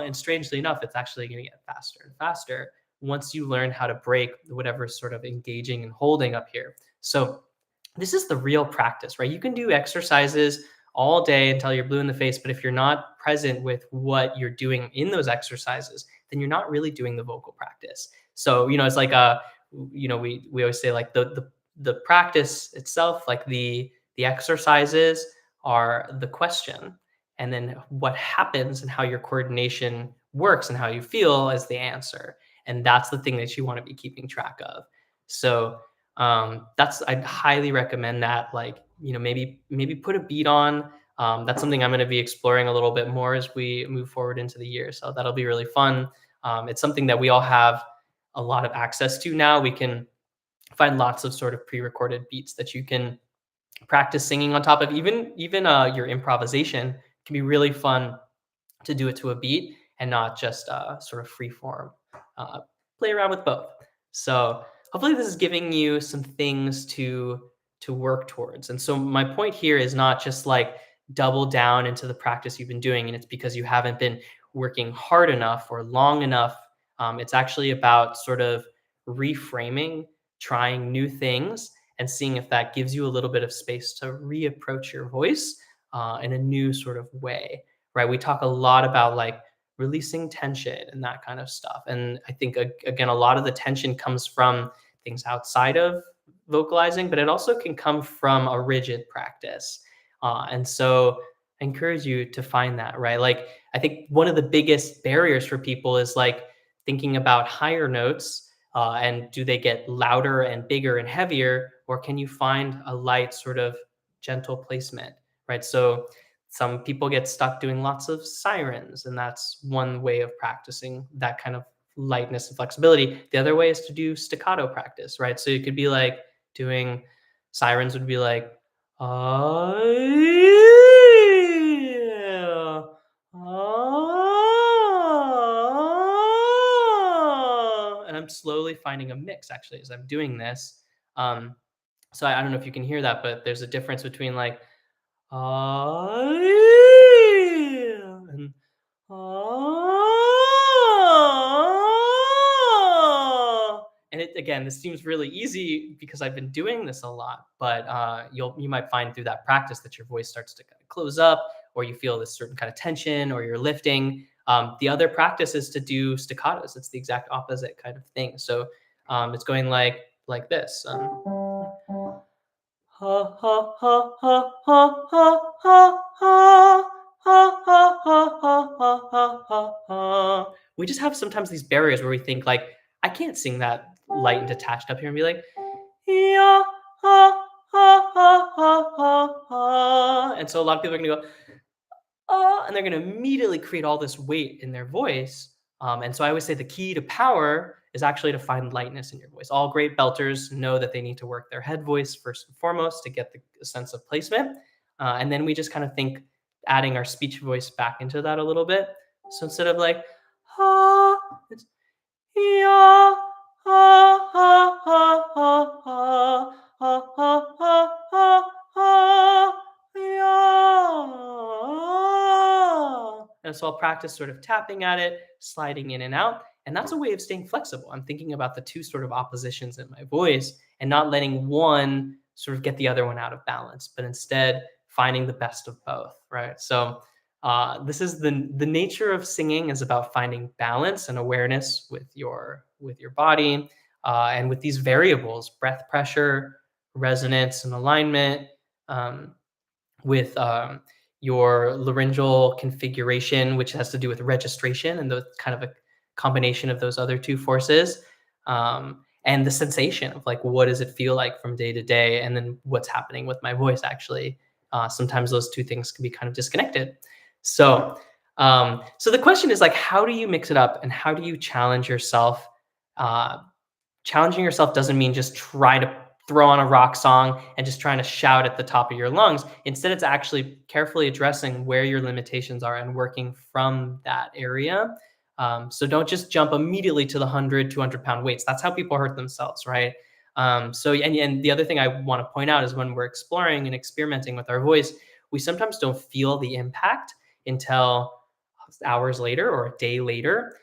And strangely enough, it's actually going to get faster and faster once you learn how to break whatever's sort of engaging and holding up here. So this is the real practice, right? You can do exercises all day until you're blue in the face, but if you're not present with what you're doing in those exercises, then you're not really doing the vocal practice. So, it's like we always say, like, the practice itself, like the exercises are the question, and then what happens and how your coordination works and how you feel is the answer. And that's the thing that you want to be keeping track of. So that's, I'd highly recommend that. Like, maybe put a beat on. That's something I'm going to be exploring a little bit more as we move forward into the year. So that'll be really fun. It's something that we all have a lot of access to now. We can find lots of sort of pre-recorded beats that you can practice singing on top of. Even your improvisation can be really fun to do it to a beat and not just sort of free form. Uh, Play around with both. So hopefully this is giving you some things to work towards. And so my point here is not just like double down into the practice you've been doing, and it's because you haven't been working hard enough or long enough. It's actually about sort of reframing, trying new things, and seeing if that gives you a little bit of space to reapproach your voice in a new sort of way, right? We talk a lot about like releasing tension and that kind of stuff. And I think, again, a lot of the tension comes from things outside of vocalizing, but it also can come from a rigid practice. And so I encourage you to find that, right? Like, I think one of the biggest barriers for people is like thinking about higher notes, and do they get louder and bigger and heavier, or can you find a light sort of gentle placement, right? So some people get stuck doing lots of sirens, and that's one way of practicing that kind of lightness and flexibility. The other way is to do staccato practice, right? So you could be like doing sirens would be like, "Ah, yeah, ah," and I'm slowly finding a mix actually as I'm doing this. Um, so I don't know if you can hear that, but there's a difference between like, "Ah, yeah," and "Ah." And it, again, this seems really easy because I've been doing this a lot, but you might find through that practice that your voice starts to kind of close up, or you feel this certain kind of tension, or you're lifting. The other practice is to do staccatos. It's the exact opposite kind of thing. So it's going like this. Ha ha ha ha ha ha ha ha ha ha ha ha ha ha. We just have sometimes these barriers where we think like, I can't sing that light and detached up here and be like, yeah, ha ha ha ha ha ha. And so a lot of people are gonna go, and they're going to immediately create all this weight in their voice. And so I always say the key to power is actually to find lightness in your voice. All great belters know that they need to work their head voice first and foremost to get the sense of placement. And then we just kind of think adding our speech voice back into that a little bit. So instead of like, ha, it's yeah, ha, ha, ha, ha, ha, ha, ha, ha, ha, ha, yeah. And so I'll practice sort of tapping at it, sliding in and out. And that's a way of staying flexible. I'm thinking about the two sort of oppositions in my voice and not letting one sort of get the other one out of balance, but instead finding the best of both, right? So this is the nature of singing is about finding balance and awareness with your body, and with these variables: breath pressure, resonance and alignment, um, with your laryngeal configuration, which has to do with registration and the kind of a combination of those other two forces. And the sensation of like, what does it feel like from day to day? And then what's happening with my voice actually. Sometimes those two things can be kind of disconnected. So, so the question is like, how do you mix it up and how do you challenge yourself? Uh, Challenging yourself doesn't mean just try to throw on a rock song and just trying to shout at the top of your lungs. Instead, it's actually carefully addressing where your limitations are and working from that area. So don't just jump immediately to the 100, 200-pound weights. That's how people hurt themselves, right? And the other thing I want to point out is when we're exploring and experimenting with our voice, we sometimes don't feel the impact until hours later or a day later.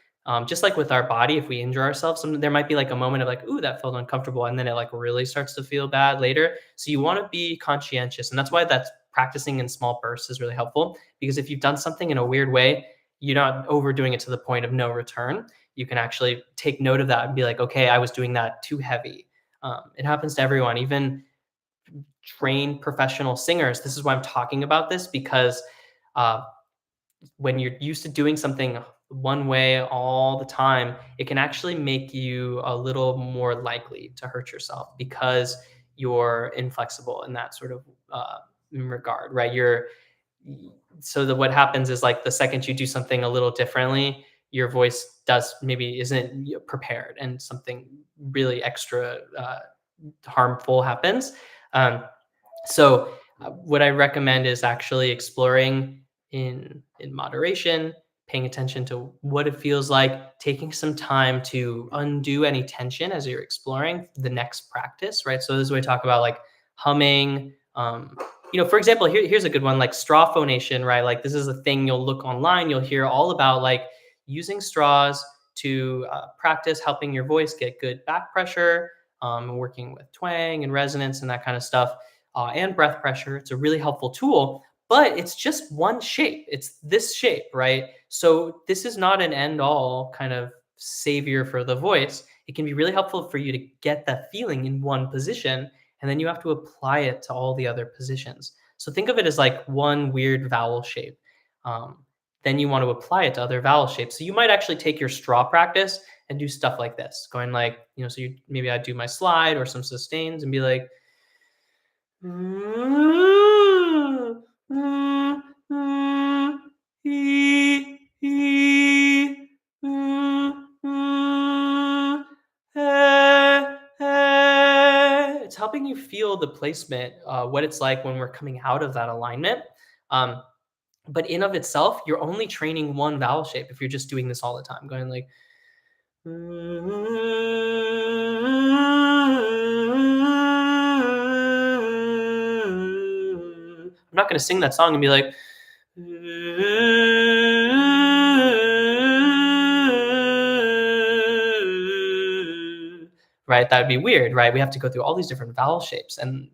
Just like with our body, if we injure ourselves, there might be like a moment of like, ooh, that felt uncomfortable. And then it like really starts to feel bad later. So you want to be conscientious. And that's why that's practicing in small bursts is really helpful. Because if you've done something in a weird way, you're not overdoing it to the point of no return. You can actually take note of that and be like, okay, I was doing that too heavy. It happens to everyone, even trained professional singers. This is why I'm talking about this because uh, when you're used to doing something one way all the time, it can actually make you a little more likely to hurt yourself because you're inflexible in that sort of regard, right? What happens is like the second you do something a little differently, your voice does maybe isn't prepared, and something really extra harmful happens. Um, what I recommend is actually exploring in moderation, paying attention to what it feels like, taking some time to undo any tension as you're exploring the next practice, right? So this is where we talk about like humming. For example, here's a good one, like straw phonation, right? Like this is a thing you'll look online, you'll hear all about like using straws to practice helping your voice get good back pressure, working with twang and resonance and that kind of stuff, and breath pressure. It's a really helpful tool, but it's just one shape. It's this shape, right? So this is not an end all kind of savior for the voice. It can be really helpful for you to get that feeling in one position, and then you have to apply it to all the other positions. So think of it as like one weird vowel shape. Um, then you want to apply it to other vowel shapes. So you might actually take your straw practice and do stuff like this, going like, so maybe I do my slide or some sustains and be like, it's helping you feel the placement, what it's like when we're coming out of that alignment. But in of itself, you're only training one vowel shape if you're just doing this all the time, going like, I'm not going to sing that song and be like, right? That would be weird, right? We have to go through all these different vowel shapes, and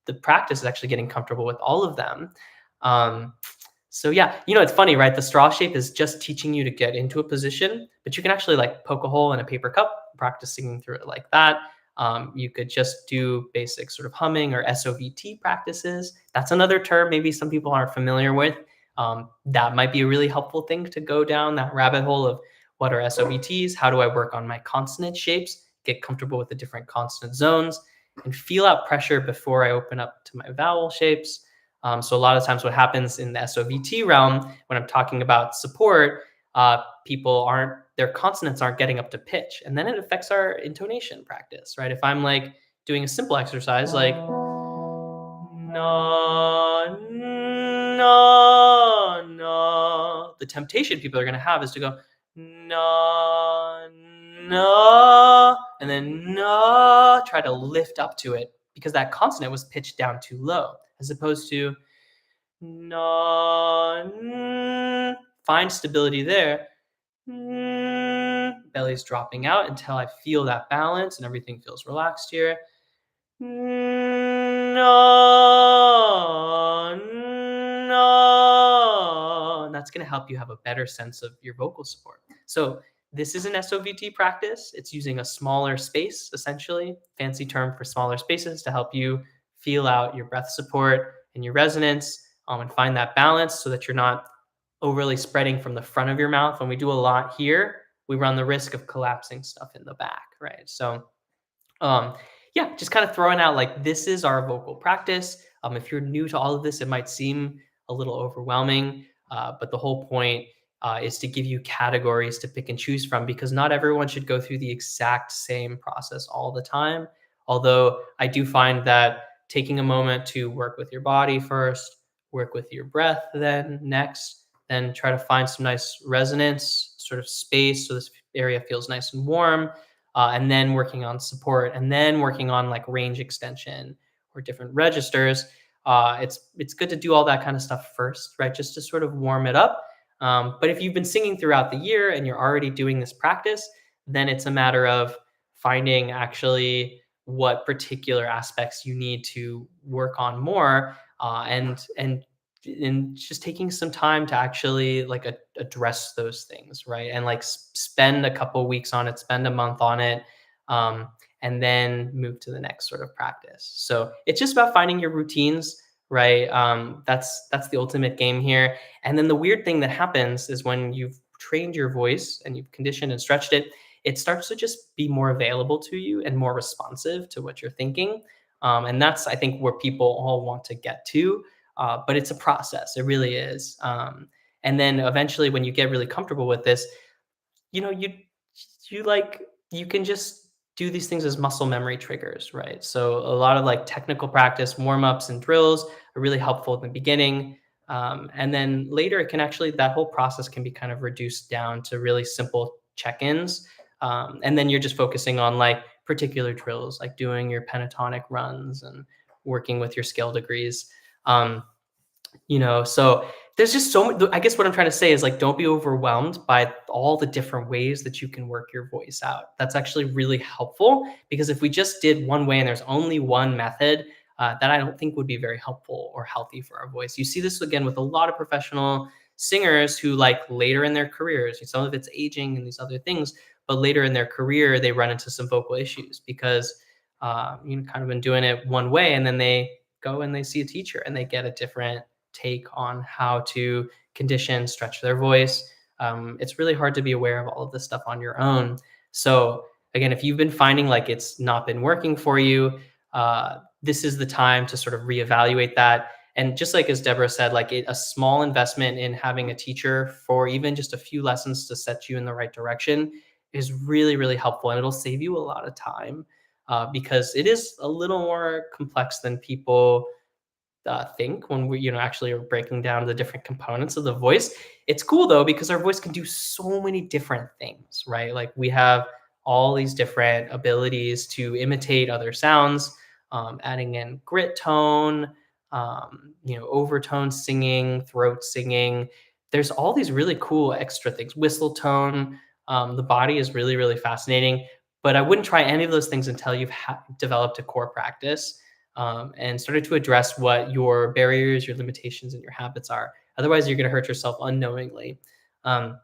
the practice is actually getting comfortable with all of them. So yeah, it's funny, right? The straw shape is just teaching you to get into a position, but you can actually like poke a hole in a paper cup, practice singing through it like that. You could just do basic sort of humming or SOVT practices. That's another term maybe some people aren't familiar with. That might be a really helpful thing to go down that rabbit hole of what are SOVTs? How do I work on my consonant shapes? Get comfortable with the different consonant zones and feel out pressure before I open up to my vowel shapes. So a lot of times what happens in the SOVT realm, when I'm talking about support, their consonants aren't getting up to pitch. And then it affects our intonation practice, right? If I'm like doing a simple exercise like, na, na, na, the temptation people are going to have is to go, na, na, and then na, try to lift up to it because that consonant was pitched down too low, as opposed to na, find stability there. Belly's dropping out until I feel that balance and everything feels relaxed here. No, no. And that's going to help you have a better sense of your vocal support. So This is an SOVT practice. It's using a smaller space, essentially, fancy term for smaller spaces to help you feel out your breath support and your resonance, and find that balance so that you're not overly spreading from the front of your mouth. When we do a lot here, we run the risk of collapsing stuff in the back, right? So um, yeah, just kind of throwing out like this is our vocal practice. If you're new to all of this, it might seem a little overwhelming, but the whole point is to give you categories to pick and choose from because not everyone should go through the exact same process all the time. Although I do find that taking a moment to work with your body first, work with your breath, then next, then try to find some nice resonance, sort of space so this area feels nice and warm, and then working on support, and then working on like range extension or different registers. It's good to do all that kind of stuff first, right? Just to sort of warm it up. But if you've been singing throughout the year and you're already doing this practice, then it's a matter of finding actually what particular aspects you need to work on more, and just taking some time to actually like address those things, right? And like spend a couple weeks on it, spend a month on it, um, and then move to the next sort of practice. So it's just about finding your routines, right? That's the ultimate game here. And then the weird thing that happens is when you've trained your voice and you've conditioned and stretched it, it starts to just be more available to you and more responsive to what you're thinking. And that's, I think, where people all want to get to, but it's a process. It really is. And then eventually, when you get really comfortable with this, you know, you like you can just do these things as muscle memory triggers, right? So a lot of like technical practice, warm ups, and drills are really helpful in the beginning. And then later, it can actually that whole process can be kind of reduced down to really simple check-ins. And then you're just focusing on like particular drills, like doing your pentatonic runs and working with your scale degrees. Um, so there's just so much. I guess what I'm trying to say is like don't be overwhelmed by all the different ways that you can work your voice out. That's actually really helpful because if we just did one way and there's only one method, that I don't think would be very helpful or healthy for our voice. You see this again with a lot of professional singers who like later in their careers, some of it's aging and these other things, but later in their career they run into some vocal issues because kind of been doing it one way, and then they go and they see a teacher and they get a different take on how to condition, stretch their voice. It's really hard to be aware of all of this stuff on your own. So again, if you've been finding like it's not been working for you, this is the time to sort of reevaluate that. And just like as Deborah said, like a small investment in having a teacher for even just a few lessons to set you in the right direction is really, really helpful. And it'll save you a lot of time because it is a little more complex than people think when we actually are breaking down the different components of the voice. It's cool though because our voice can do so many different things, right? Like we have all these different abilities to imitate other sounds, adding in grit tone, overtone singing, throat singing. There's all these really cool extra things, whistle tone. The body is really, really fascinating, but I wouldn't try any of those things until you've developed a core practice, and started to address what your barriers, your limitations, and your habits are. Otherwise, you're going to hurt yourself unknowingly. Um,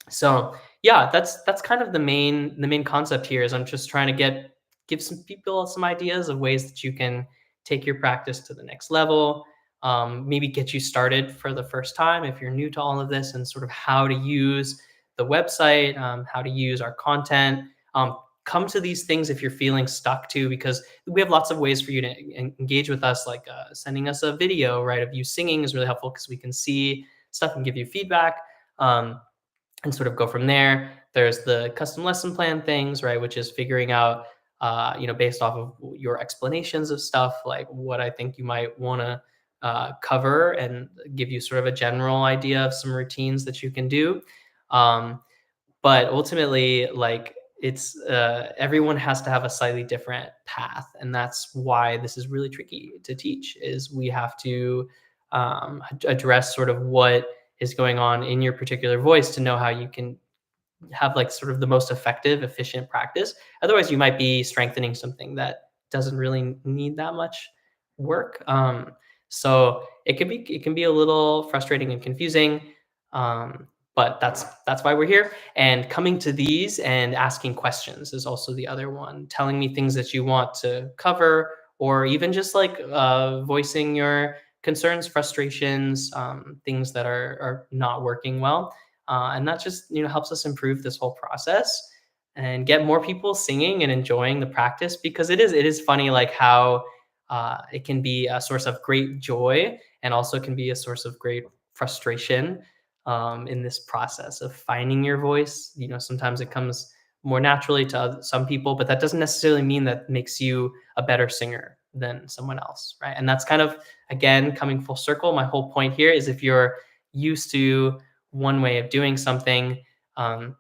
so yeah, that's kind of the main concept here. Is I'm just trying to give some people some ideas of ways that you can take your practice to the next level. Maybe get you started for the first time if you're new to all of this, and sort of how to use the website, how to use our content. Come to these things if you're feeling stuck too, because we have lots of ways for you to engage with us, like sending us a video, right, of you singing is really helpful because we can see stuff and give you feedback, and sort of go from there. There's the custom lesson plan things, right, which is figuring out, based off of your explanations of stuff, like what I think you might want to cover, and give you sort of a general idea of some routines that you can do. Um, but ultimately, like it's everyone has to have a slightly different path, and that's why this is really tricky to teach. Is we have to address sort of what is going on in your particular voice to know how you can have like sort of the most effective, efficient practice. Otherwise, you might be strengthening something that doesn't really need that much work. So it can be a little frustrating and confusing. but that's why we're here. And coming to these and asking questions is also the other one. Telling me things that you want to cover, or even just like voicing your concerns, frustrations, things that are not working well, and that just helps us improve this whole process and get more people singing and enjoying the practice, because it is funny like how it can be a source of great joy and also can be a source of great frustration in this process of finding your voice. Sometimes it comes more naturally to some people, but that doesn't necessarily mean that makes you a better singer than someone else, right? And that's kind of, again, coming full circle. My whole point here is if you're used to one way of doing something, um,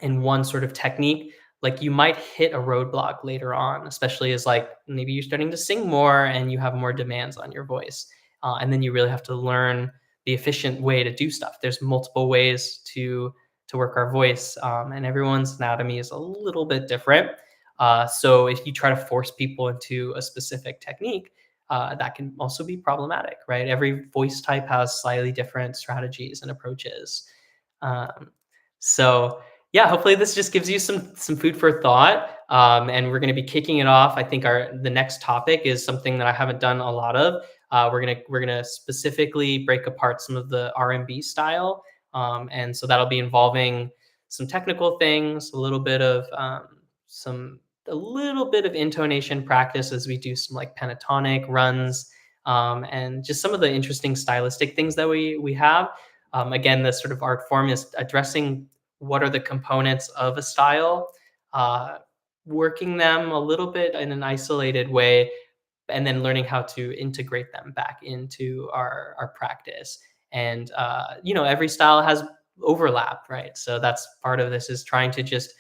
in one sort of technique, like you might hit a roadblock later on, especially as like maybe you're starting to sing more and you have more demands on your voice. And then you really have to learn the efficient way to do stuff. There's multiple ways to work our voice, and everyone's anatomy is a little bit different. So if you try to force people into a specific technique, that can also be problematic, right? Every voice type has slightly different strategies and approaches. Um, so yeah, hopefully this just gives you some food for thought. And we're going to be kicking it off. I think the next topic is something that I haven't done a lot of. We're gonna specifically break apart some of the R&B style, and so that'll be involving some technical things, some a little bit of intonation practice as we do some like pentatonic runs, and just some of the interesting stylistic things that we have. Again, the sort of art form is addressing what are the components of a style, uh, working them a little bit in an isolated way, and then learning how to integrate them back into our practice. And every style has overlap, right? So that's part of this, is trying to just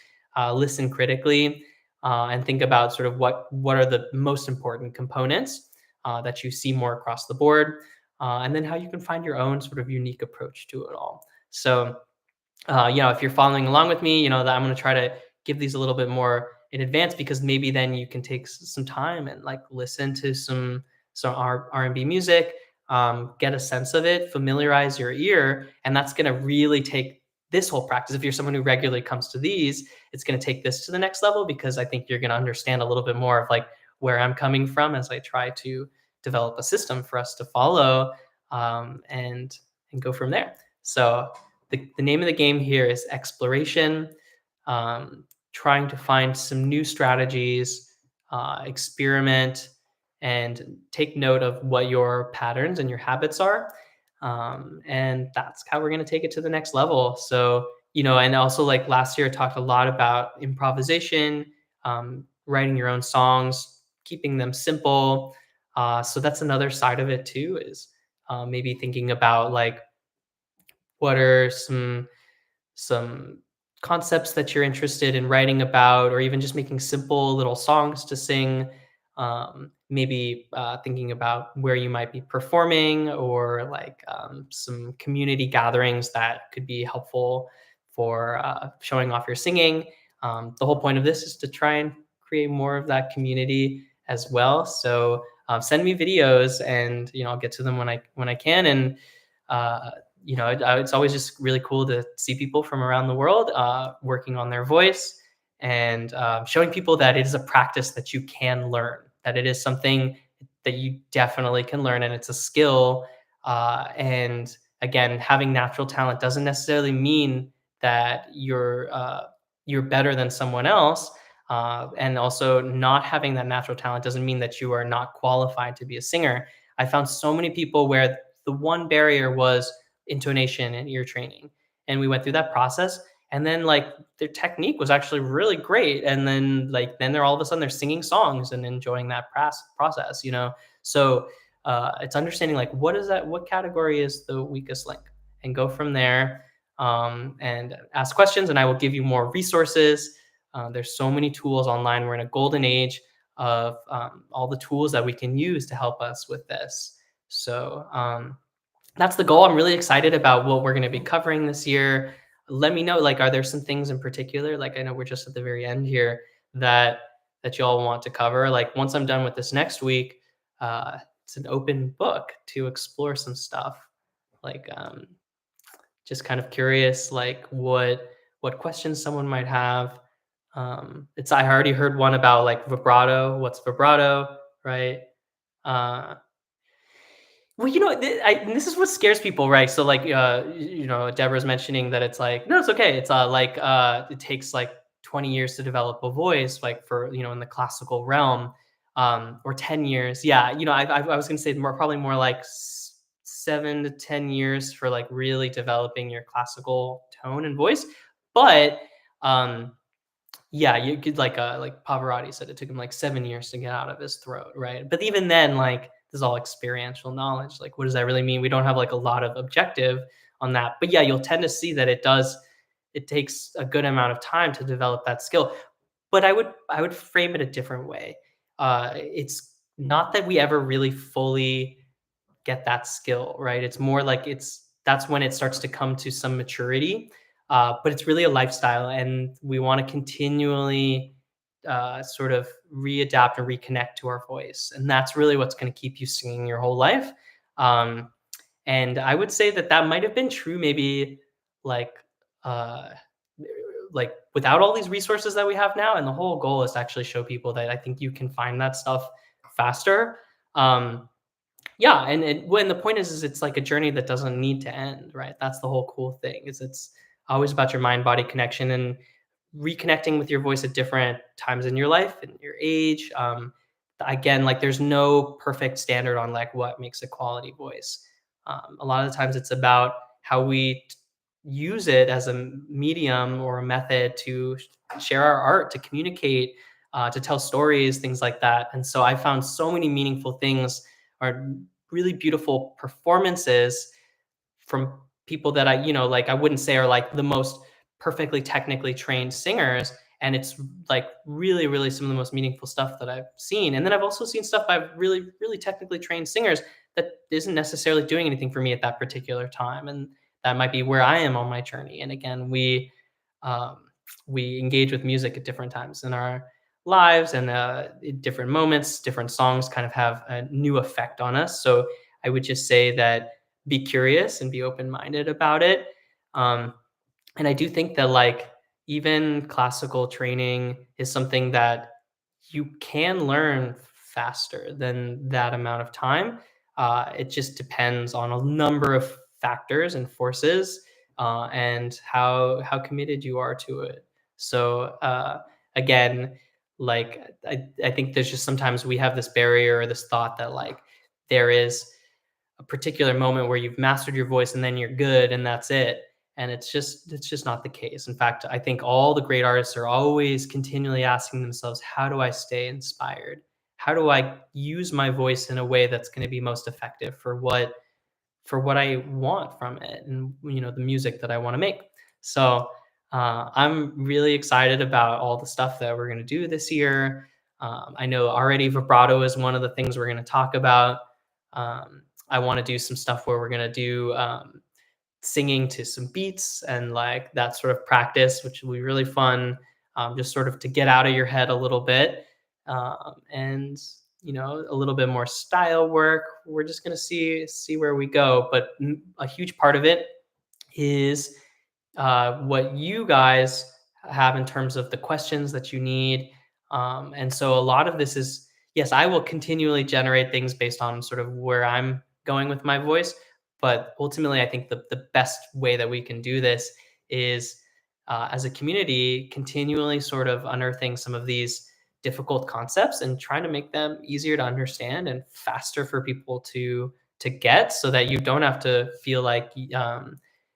listen critically, and think about sort of what are the most important components that you see more across the board, and then how you can find your own sort of unique approach to it all. So if you're following along with me, that I'm going to try to give these a little bit more in advance, because maybe then you can take some time and like listen to some R&B music, get a sense of it, familiarize your ear, and that's going to really take this whole practice. If you're someone who regularly comes to these, it's going to take this to the next level, because I think you're going to understand a little bit more of like where I'm coming from as I try to develop a system for us to follow, and go from there. So the name of the game here is exploration, trying to find some new strategies, experiment, and take note of what your patterns and your habits are. And that's how we're going to take it to the next level. So, and also like last year, I talked a lot about improvisation, writing your own songs, keeping them simple. So that's another side of it too, is maybe thinking about like what are some concepts that you're interested in writing about, or even just making simple little songs to sing. Maybe thinking about where you might be performing, or like some community gatherings that could be helpful for showing off your singing. The whole point of this is to try and create more of that community as well. So send me videos, and I'll get to them when I can. And it's always just really cool to see people from around the world working on their voice, and showing people that it is a practice that you can learn, that it is something that you definitely can learn, and it's a skill. And again, having natural talent doesn't necessarily mean that you're better than someone else. And also, not having that natural talent doesn't mean that you are not qualified to be a singer. I found so many people where the one barrier was intonation and ear training. And we went through that process. And then like their technique was actually really great. And then they're all of a sudden they're singing songs and enjoying that process. So it's understanding like what category is the weakest link, and go from there, and ask questions, and I will give you more resources. There's so many tools online. We're in a golden age of all the tools that we can use to help us with this. So that's the goal. I'm really excited about what we're going to be covering this year. Let me know, like, are there some things in particular? Like, I know we're just at the very end here that y'all want to cover. Like, once I'm done with this next week, it's an open book to explore some stuff. Like, just kind of curious, like what questions someone might have. It's I already heard one about like vibrato. What's vibrato, right? Uh, well, and this is what scares people, right? So, like, Deborah's mentioning that it's like, no, it's okay. It's like it takes like 20 years to develop a voice, like for in the classical realm, or 10 years. Yeah, I was gonna say more, probably more like 7 to 10 years for like really developing your classical tone and voice. But um, yeah, you could like Pavarotti said it took him like 7 years to get out of his throat, right? But even then, like, this is all experiential knowledge. Like, what does that really mean? We don't have like a lot of objective on that. But yeah, you'll tend to see that it takes a good amount of time to develop that skill. But I would frame it a different way. It's not that we ever really fully get that skill, right? It's more like that's when it starts to come to some maturity. But it's really a lifestyle, and we want to continually sort of readapt and reconnect to our voice, and that's really what's going to keep you singing your whole life. Um, and I would say that that might have been true, maybe like uh, like without all these resources that we have now. And the whole goal is to actually show people that I think you can find that stuff faster. Um, yeah, and when the point is it's like a journey that doesn't need to end, right? That's the whole cool thing, is it's always about your mind body connection and reconnecting with your voice at different times in your life and your age. Again, like there's no perfect standard on like what makes a quality voice. A lot of the times it's about how we use it as a medium or a method to share our art, to communicate, to tell stories, things like that. And so I found so many meaningful things, or really beautiful performances from people that like I wouldn't say are like the most perfectly technically trained singers. And it's like really, really some of the most meaningful stuff that I've seen. And then I've also seen stuff by really, really technically trained singers that isn't necessarily doing anything for me at that particular time. And that might be where I am on my journey. And again, um, we engage with music at different times in our lives, and in different moments, different songs kind of have a new effect on us. So I would just say that be curious and be open-minded about it. Um, and I do think that like even classical training is something that you can learn faster than that amount of time. It just depends on a number of factors and forces, and how committed you are to it. So again, like I think there's just sometimes we have this barrier or this thought that like there is a particular moment where you've mastered your voice and then you're good and that's it. And it's just not the case. In fact, I think all the great artists are always continually asking themselves, how do I stay inspired? How do I use my voice in a way that's going to be most effective for what I want from it, and the music that I want to make. So I'm really excited about all the stuff that we're going to do this year. I know already vibrato is one of the things we're going to talk about. I want to do some stuff where we're going to do singing to some beats and like that sort of practice, which will be really fun. Just sort of to get out of your head a little bit, and a little bit more style work. We're just gonna see where we go, but a huge part of it is what you guys have in terms of the questions that you need. And so a lot of this is, yes, I will continually generate things based on sort of where I'm going with my voice. But ultimately, I think the best way that we can do this is as a community, continually sort of unearthing some of these difficult concepts and trying to make them easier to understand and faster for people to get, so that you don't have to feel like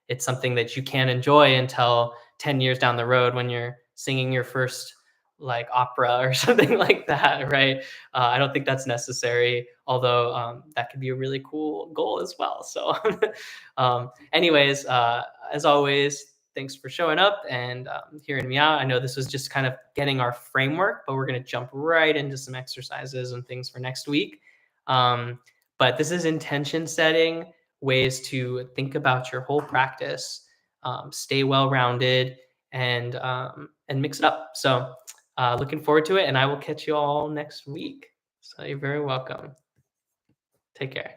it's something that you can't enjoy until 10 years down the road when you're singing your first like opera or something like that, right? I don't think that's necessary, although that could be a really cool goal as well. So, anyways, as always, thanks for showing up and hearing me out. I know this was just kind of getting our framework, but we're going to jump right into some exercises and things for next week. But this is intention setting, ways to think about your whole practice, stay well rounded, and mix it up. So, looking forward to it, and I will catch you all next week. So you're very welcome. Take care.